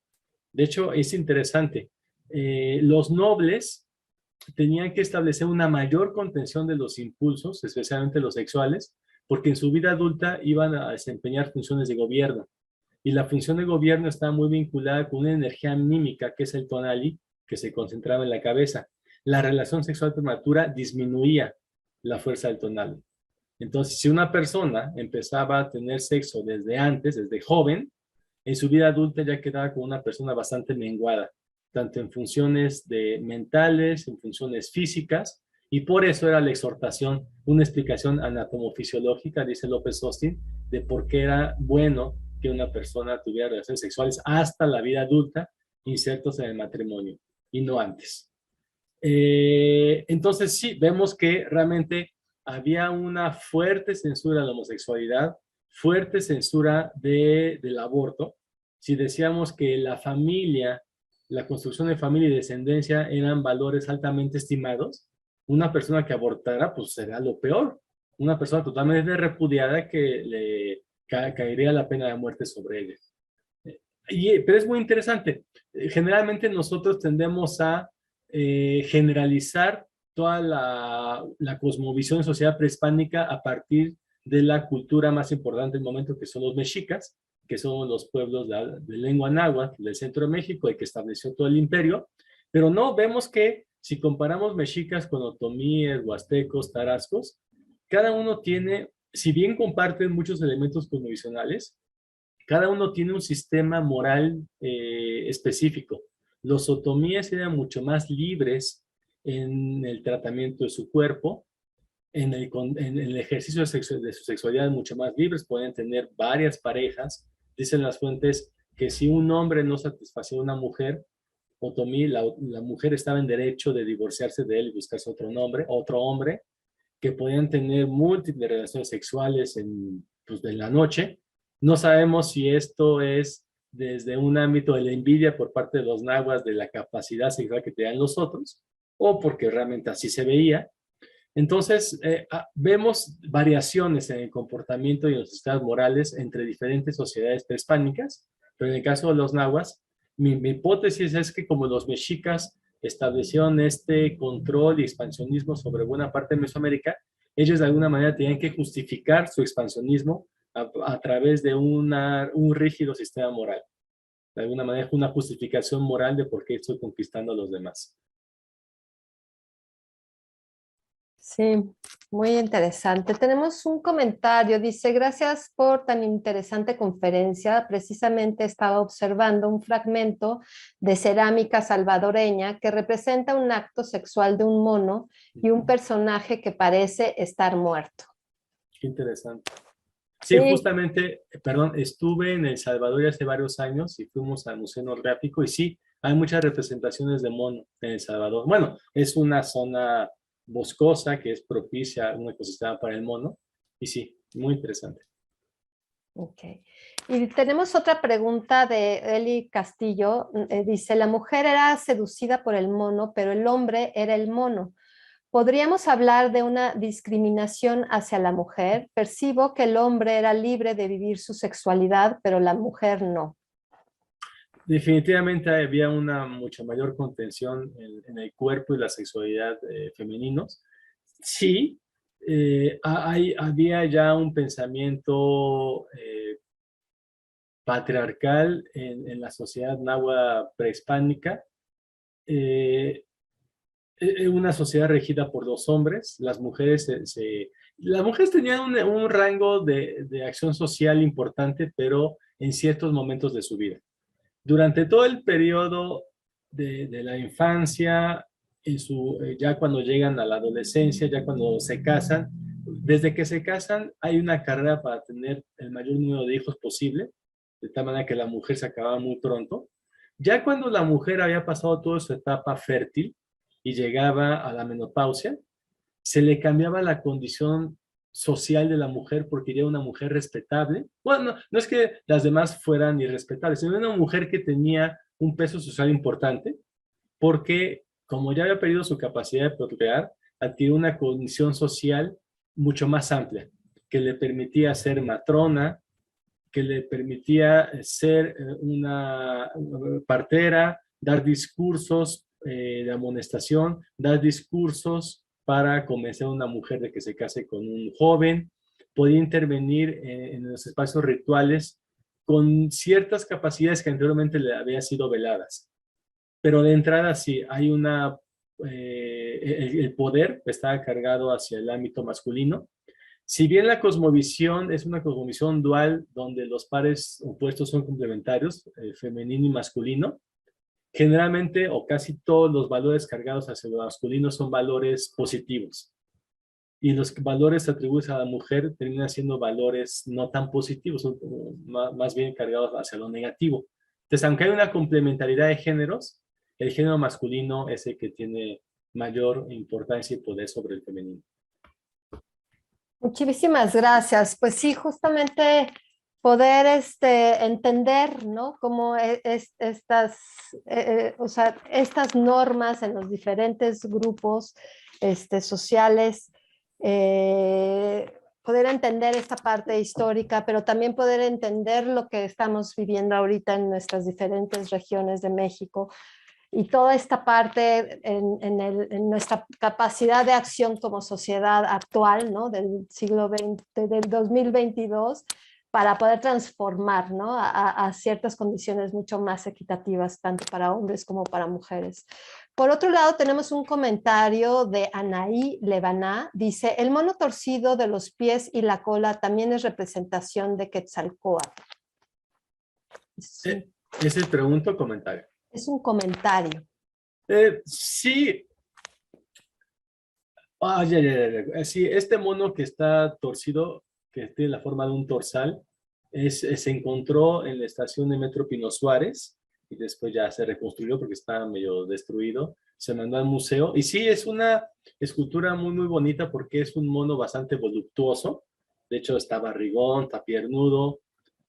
De hecho, es interesante. Los nobles tenían que establecer una mayor contención de los impulsos, especialmente los sexuales, porque en su vida adulta iban a desempeñar funciones de gobierno. Y la función de gobierno está muy vinculada con una energía anímica, que es el tonali, que se concentraba en la cabeza. La relación sexual prematura disminuía la fuerza del tonali. Entonces, si una persona empezaba a tener sexo desde antes, desde joven, en su vida adulta ya quedaba como una persona bastante menguada, tanto en funciones mentales, en funciones físicas, y por eso era la exhortación, una explicación anatomofisiológica, dice López Austin, de por qué era bueno que una persona tuviera relaciones sexuales hasta la vida adulta, insertos en el matrimonio, y no antes. Entonces sí, vemos que realmente había una fuerte censura a la homosexualidad, fuerte censura del aborto. Si decíamos que la familia, la construcción de familia y descendencia eran valores altamente estimados, una persona que abortara pues será lo peor. Una persona totalmente repudiada que le caería la pena de muerte sobre ella. Pero es muy interesante. Generalmente nosotros tendemos a generalizar toda la cosmovisión de sociedad prehispánica a partir de la cultura más importante del momento, que son los mexicas, que son los pueblos de lengua náhuatl del centro de México, y que estableció todo el imperio. Pero no, vemos que si comparamos mexicas con otomíes, huastecos, tarascos, cada uno tiene, si bien comparten muchos elementos cosmovisionales, cada uno tiene un sistema moral específico. Los otomíes eran mucho más libres en el tratamiento de su cuerpo, en el ejercicio de su sexualidad mucho más libres, pueden tener varias parejas. Dicen las fuentes que si un hombre no satisfacía a una mujer, otomí, la mujer estaba en derecho de divorciarse de él y buscarse otro hombre, que podían tener múltiples relaciones sexuales en la noche. No sabemos si esto es desde un ámbito de la envidia por parte de los nahuas de la capacidad sexual que tenían los otros, o porque realmente así se veía. Entonces, vemos variaciones en el comportamiento y en los estados morales entre diferentes sociedades prehispánicas, pero en el caso de los nahuas, mi hipótesis es que como los mexicas establecieron este control y expansionismo sobre buena parte de Mesoamérica, ellos de alguna manera tenían que justificar su expansionismo a través de un rígido sistema moral. De alguna manera una justificación moral de por qué estoy conquistando a los demás. Sí, muy interesante. Tenemos un comentario, dice, gracias por tan interesante conferencia. Precisamente estaba observando un fragmento de cerámica salvadoreña que representa un acto sexual de un mono y un personaje que parece estar muerto. Qué interesante. Sí, justamente, perdón, estuve en El Salvador hace varios años y fuimos al Museo Etnográfico y sí, hay muchas representaciones de mono en El Salvador. Bueno, es una zona boscosa que es propicia a un ecosistema para el mono y sí, muy interesante. Ok. Y tenemos otra pregunta de Eli Castillo. Dice, la mujer era seducida por el mono, pero el hombre era el mono. ¿Podríamos hablar de una discriminación hacia la mujer? Percibo que el hombre era libre de vivir su sexualidad, pero la mujer no. Definitivamente había una mucho mayor contención en el cuerpo y la sexualidad femeninos. Sí, había ya un pensamiento patriarcal en la sociedad náhuatl prehispánica, una sociedad regida por los hombres. Las mujeres tenían un rango de acción social importante, pero en ciertos momentos de su vida. Durante todo el periodo de la infancia, ya cuando llegan a la adolescencia, ya cuando se casan, desde que se casan hay una carrera para tener el mayor número de hijos posible, de tal manera que la mujer se acababa muy pronto. Ya cuando la mujer había pasado toda su etapa fértil y llegaba a la menopausia, se le cambiaba la condición social de la mujer porque era una mujer respetable. Bueno, no es que las demás fueran irrespetables, sino una mujer que tenía un peso social importante porque, como ya había perdido su capacidad de procrear, adquirió una condición social mucho más amplia, que le permitía ser matrona, que le permitía ser una partera, dar discursos de amonestación, dar discursos para convencer a una mujer de que se case con un joven, podía intervenir en los espacios rituales con ciertas capacidades que anteriormente le habían sido veladas. Pero de entrada sí, hay el poder está cargado hacia el ámbito masculino. Si bien la cosmovisión es una cosmovisión dual donde los pares opuestos son complementarios, femenino y masculino, generalmente o casi todos los valores cargados hacia lo masculino son valores positivos. Y los valores atribuidos a la mujer terminan siendo valores no tan positivos, son más bien cargados hacia lo negativo. Entonces, aunque hay una complementariedad de géneros, el género masculino es el que tiene mayor importancia y poder sobre el femenino. Muchísimas gracias. Pues sí, justamente poder entender, ¿no? Cómo estas normas en los diferentes grupos sociales, poder entender esta parte histórica, pero también poder entender lo que estamos viviendo ahorita en nuestras diferentes regiones de México. Y toda esta parte en nuestra capacidad de acción como sociedad actual, ¿no? Del siglo XX, del 2022, para poder transformar, ¿no? a ciertas condiciones mucho más equitativas, tanto para hombres como para mujeres. Por otro lado, tenemos un comentario de Anaí Lebaná. Dice, el mono torcido de los pies y la cola también es representación de Quetzalcóatl. Sí. ¿Es el pregunto o comentario? Es un comentario. Sí. Sí, este mono que está torcido, que tiene la forma de un torsal, se encontró en la estación de Metro Pino Suárez y después ya se reconstruyó porque estaba medio destruido. Se mandó al museo y sí, es una escultura muy, muy bonita porque es un mono bastante voluptuoso. De hecho, está barrigón, está piernudo,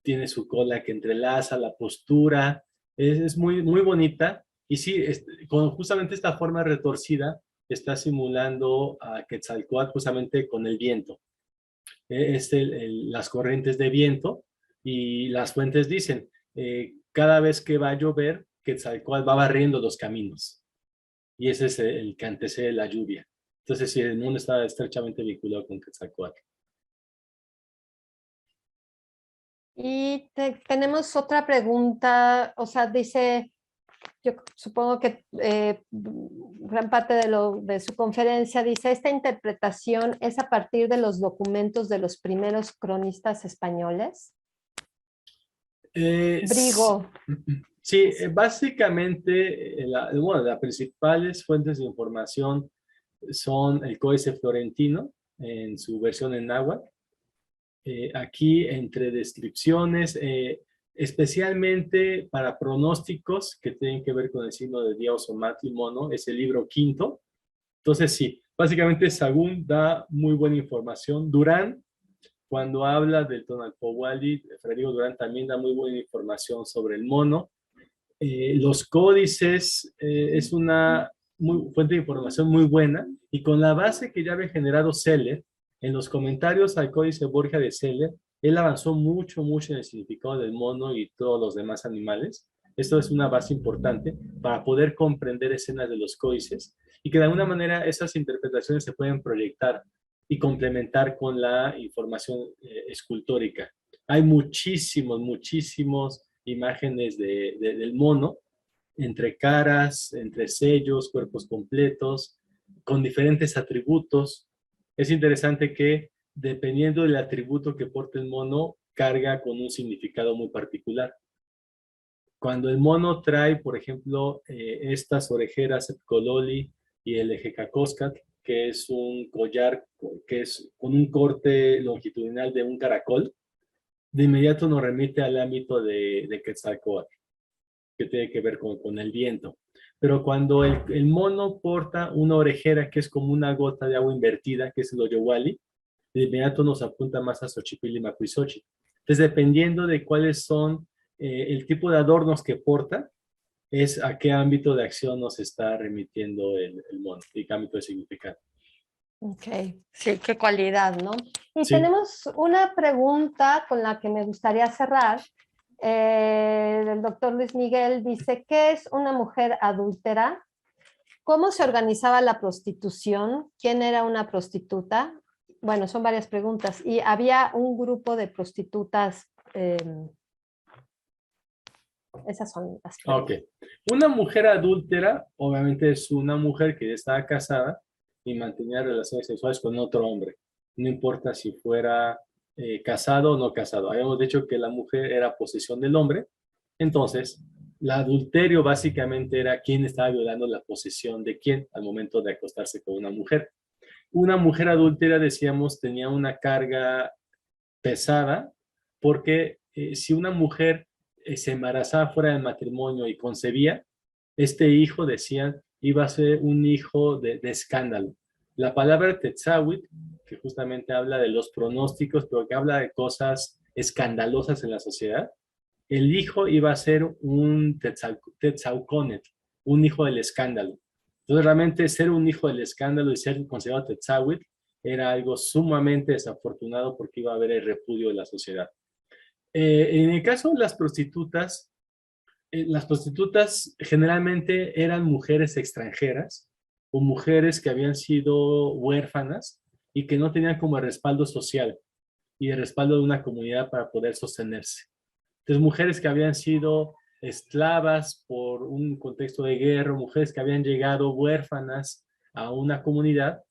tiene su cola que entrelaza, la postura, es muy, muy bonita. Y sí, con justamente esta forma retorcida, está simulando a Quetzalcóatl justamente con el viento. Las corrientes de viento y las fuentes dicen, cada vez que va a llover, Quetzalcóatl va barriendo los caminos. y ese es el que antecede la lluvia. Entonces, sí, el mundo está estrechamente vinculado con Quetzalcóatl. Y tenemos otra pregunta, o sea, dice, yo supongo que gran parte de su conferencia dice, esta interpretación es a partir de los documentos de los primeros cronistas españoles. Brigo. Sí, básicamente, bueno, las principales fuentes de información son el Códice Florentino, en su versión en náhuatl. Aquí, entre descripciones, especialmente para pronósticos que tienen que ver con el signo de Día Ozomatli Mono, es el libro quinto. Entonces, sí, básicamente Sahagún da muy buena información. Durán, cuando habla del Tonalpohualli, Federico Durán también da muy buena información sobre el mono. Los códices es una fuente de información muy buena, y con la base que ya había generado Seller, en los comentarios al Códice Borgia de Seller, él avanzó mucho en el significado del mono y todos los demás animales. Esto es una base importante para poder comprender escenas de los códices, y que de alguna manera esas interpretaciones se pueden proyectar y complementar con la información escultórica. Hay muchísimos imágenes del mono, entre caras, entre sellos, cuerpos completos, con diferentes atributos. Es interesante que, dependiendo del atributo que porte el mono, carga con un significado muy particular. Cuando el mono trae, por ejemplo, estas orejeras Cololi y el Ejecacóscat, que es un collar que es con un corte longitudinal de un caracol, de inmediato nos remite al ámbito de Quetzalcóatl, que tiene que ver con el viento. Pero cuando el mono porta una orejera que es como una gota de agua invertida, que es el Oyowali, de inmediato nos apunta más a Xochipilli Macuizochi. Entonces, dependiendo de cuáles son el tipo de adornos que porta, es a qué ámbito de acción nos está remitiendo el mono y qué ámbito de significado. Ok, sí, qué cualidad, ¿no? Y Sí. tenemos una pregunta con la que me gustaría cerrar. El doctor Luis Miguel dice, ¿qué es una mujer adúltera? ¿Cómo se organizaba la prostitución? ¿Quién era una prostituta? Bueno, son varias preguntas. Y había un grupo de prostitutas. Esas son las preguntas. Ok. Una mujer adúltera, obviamente, es una mujer que ya estaba casada y mantenía relaciones sexuales con otro hombre. No importa si fuera casado o no casado. Habíamos dicho que la mujer era posesión del hombre. Entonces, el adulterio básicamente era quién estaba violando la posesión de quién al momento de acostarse con una mujer. Una mujer adúltera, decíamos, tenía una carga pesada, porque si una mujer se embarazaba fuera del matrimonio y concebía, este hijo, decían, iba a ser un hijo de escándalo. La palabra Tetzawit, que justamente habla de los pronósticos, pero que habla de cosas escandalosas en la sociedad, el hijo iba a ser un Tetzauconet, un hijo del escándalo. Entonces, realmente ser un hijo del escándalo y ser considerado Tetzawit era algo sumamente desafortunado, porque iba a haber el repudio de la sociedad. En el caso de las prostitutas generalmente eran mujeres extranjeras o mujeres que habían sido huérfanas y que no tenían como el respaldo social y el respaldo de una comunidad para poder sostenerse. Entonces, mujeres que habían sido esclavas por un contexto de guerra, mujeres que habían llegado huérfanas a una comunidad,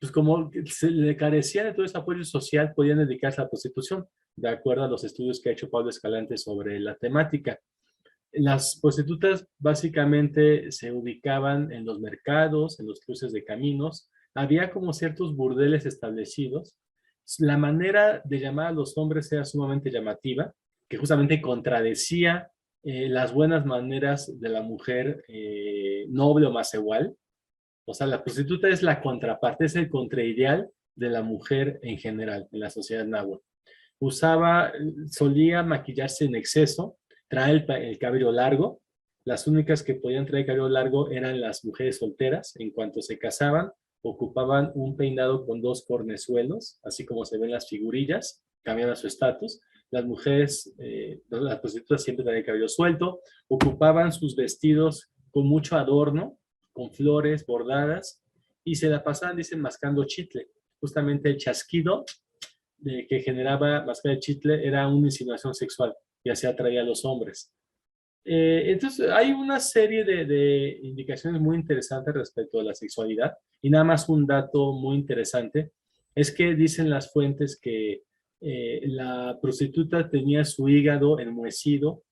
pues como se le carecía de todo ese apoyo social, podían dedicarse a la prostitución, de acuerdo a los estudios que ha hecho Pablo Escalante sobre la temática. Las prostitutas básicamente se ubicaban en los mercados, en los cruces de caminos. Había como ciertos burdeles establecidos. La manera de llamar a los hombres era sumamente llamativa, que justamente contradecía las buenas maneras de la mujer noble o macehual. O sea, la prostituta es la contraparte, es el contraideal de la mujer en general, en la sociedad náhuatl. Solía maquillarse en exceso, traer el cabello largo. Las únicas que podían traer cabello largo eran las mujeres solteras. En cuanto se casaban, ocupaban un peinado con 2 cornezuelos, así como se ven las figurillas, cambiaba su estatus. Las mujeres, las prostitutas siempre traían cabello suelto, ocupaban sus vestidos con mucho adorno, con flores bordadas, y se la pasaban, dicen, mascando chicle. Justamente el chasquido que generaba mascar el chicle era una insinuación sexual, y así atraía a los hombres. Entonces, hay una serie de indicaciones muy interesantes respecto a la sexualidad, y nada más un dato muy interesante, es que dicen las fuentes que la prostituta tenía su hígado enmohecido,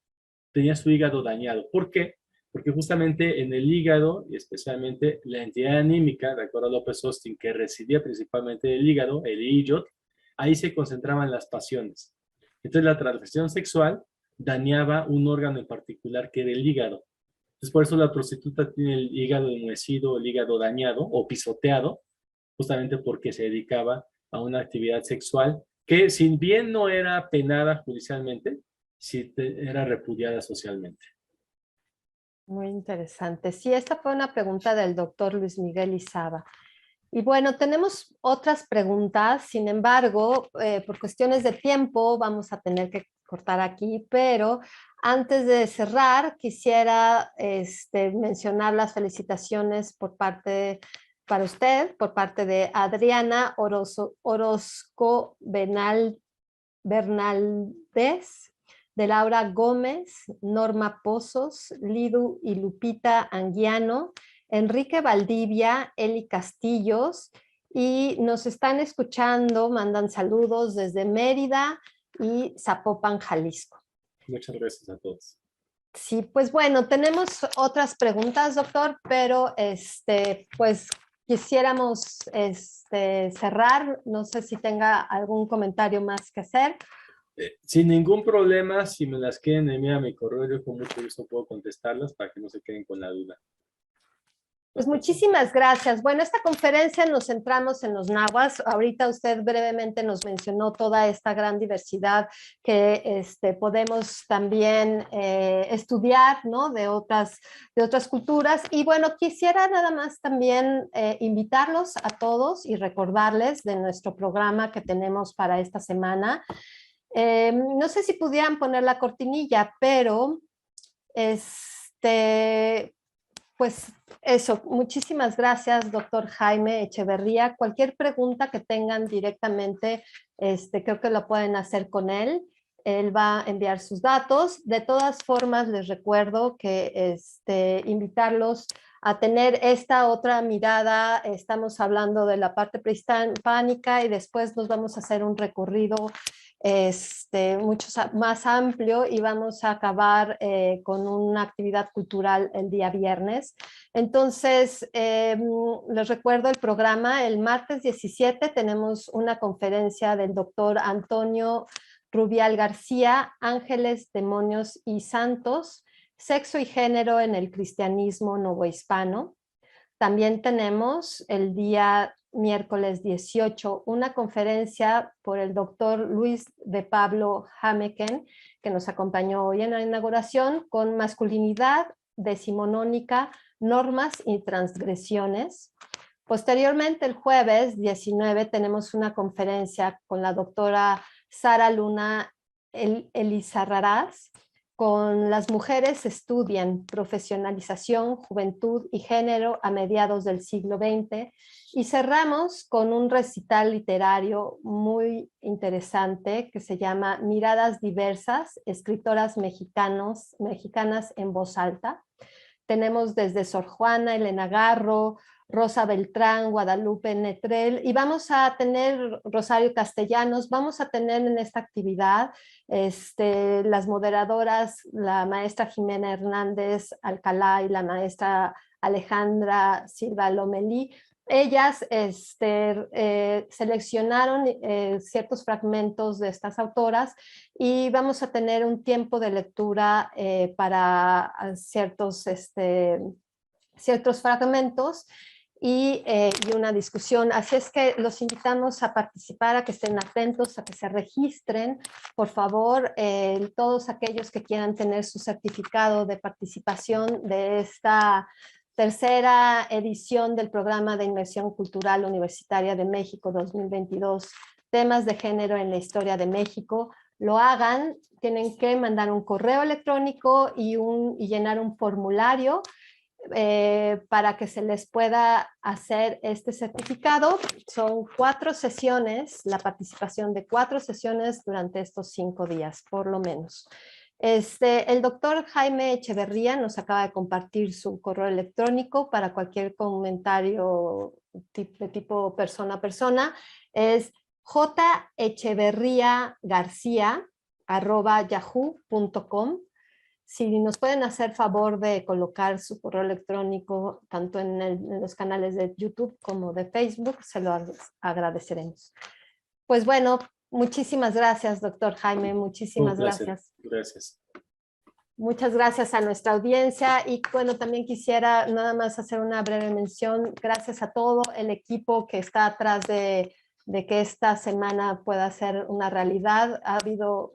tenía su hígado dañado. ¿Por qué? Porque justamente en el hígado, y especialmente la entidad anímica, de acuerdo a López Austin, que residía principalmente en el hígado, el iyot, ahí se concentraban las pasiones. Entonces la transgresión sexual dañaba un órgano en particular que era el hígado. Entonces por eso la prostituta tiene el hígado enmohecido, el hígado dañado o pisoteado, justamente porque se dedicaba a una actividad sexual que, si bien no era penada judicialmente, sí era repudiada socialmente. Muy interesante. Sí, esta fue una pregunta del doctor Luis Miguel Izaba. Y bueno, tenemos otras preguntas, sin embargo, por cuestiones de tiempo vamos a tener que cortar aquí, pero antes de cerrar quisiera mencionar las felicitaciones para usted, por parte de Adriana Orozco Bernaldez, de Laura Gómez, Norma Pozos, Lidu y Lupita Anguiano, Enrique Valdivia, Eli Castillos, y nos están escuchando, mandan saludos desde Mérida y Zapopan, Jalisco. Muchas gracias a todos. Sí, pues bueno, tenemos otras preguntas, doctor, pero pues quisiéramos cerrar. No sé si tenga algún comentario más que hacer. Sin ningún problema, si me las quieren enviar a mi correo, yo con mucho gusto puedo contestarlas para que no se queden con la duda. Pues muchísimas gracias. Bueno, esta conferencia nos centramos en los nahuas. Ahorita usted brevemente nos mencionó toda esta gran diversidad que podemos también estudiar, ¿no? de otras culturas. Y bueno, quisiera nada más también invitarlos a todos y recordarles de nuestro programa que tenemos para esta semana. No sé si pudieran poner la cortinilla, pero pues eso, muchísimas gracias, doctor Jaime Echeverría. Cualquier pregunta que tengan directamente, creo que lo pueden hacer con él. Él va a enviar sus datos. De todas formas, les recuerdo que invitarlos a tener esta otra mirada. Estamos hablando de la parte prehispánica y después nos vamos a hacer un recorrido mucho más amplio y vamos a acabar con una actividad cultural el día viernes. Entonces, les recuerdo el programa. El martes 17 tenemos una conferencia del doctor Antonio Rubial García, Ángeles, Demonios y Santos, Sexo y Género en el Cristianismo Novohispano. También tenemos el día miércoles 18 una conferencia por el doctor Luis de Pablo Hameken, que nos acompañó hoy en la inauguración, con masculinidad decimonónica, normas y transgresiones. Posteriormente, el jueves 19 tenemos una conferencia con la doctora Sara Luna Elizarrarás, con Las mujeres estudian profesionalización, juventud y género a mediados del siglo XX, y cerramos con un recital literario muy interesante que se llama Miradas diversas, escritoras mexicanas en voz alta. Tenemos desde Sor Juana, Elena Garro, Rosa Beltrán, Guadalupe Netrel, y vamos a tener Rosario Castellanos. Vamos a tener en esta actividad las moderadoras, la maestra Jimena Hernández Alcalá y la maestra Alejandra Silva Lomelí. Ellas seleccionaron ciertos fragmentos de estas autoras y vamos a tener un tiempo de lectura para ciertos fragmentos y una discusión. Así es que los invitamos a participar, a que estén atentos, a que se registren, por favor, todos aquellos que quieran tener su certificado de participación de esta tercera edición del Programa de Inmersión Cultural Universitaria de México 2022, temas de género en la historia de México. Lo hagan, tienen que mandar un correo electrónico y llenar un formulario. para que se les pueda hacer este certificado. Son 4 sesiones, la participación de 4 sesiones durante estos 5 días, por lo menos. El doctor Jaime Echeverría nos acaba de compartir su correo electrónico para cualquier comentario de tipo persona a persona. Es jecheverriagarcia@yahoo.com. Si nos pueden hacer favor de colocar su correo electrónico tanto en los canales de YouTube como de Facebook, se lo agradeceremos. Pues bueno, muchísimas gracias, doctor Jaime, muchísimas gracias. Gracias. Muchas gracias a nuestra audiencia y bueno, también quisiera nada más hacer una breve mención. Gracias a todo el equipo que está atrás de que esta semana pueda ser una realidad. Ha sido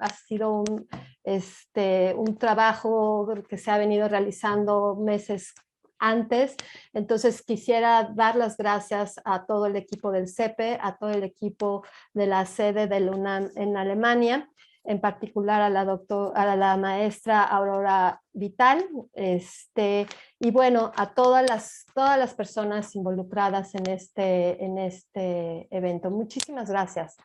un trabajo que se ha venido realizando meses antes. Entonces quisiera dar las gracias a todo el equipo del CEPE, a todo el equipo de la sede del UNAM en Alemania, en particular a la maestra Aurora Vital, y bueno, a todas las personas involucradas en este evento. Muchísimas gracias.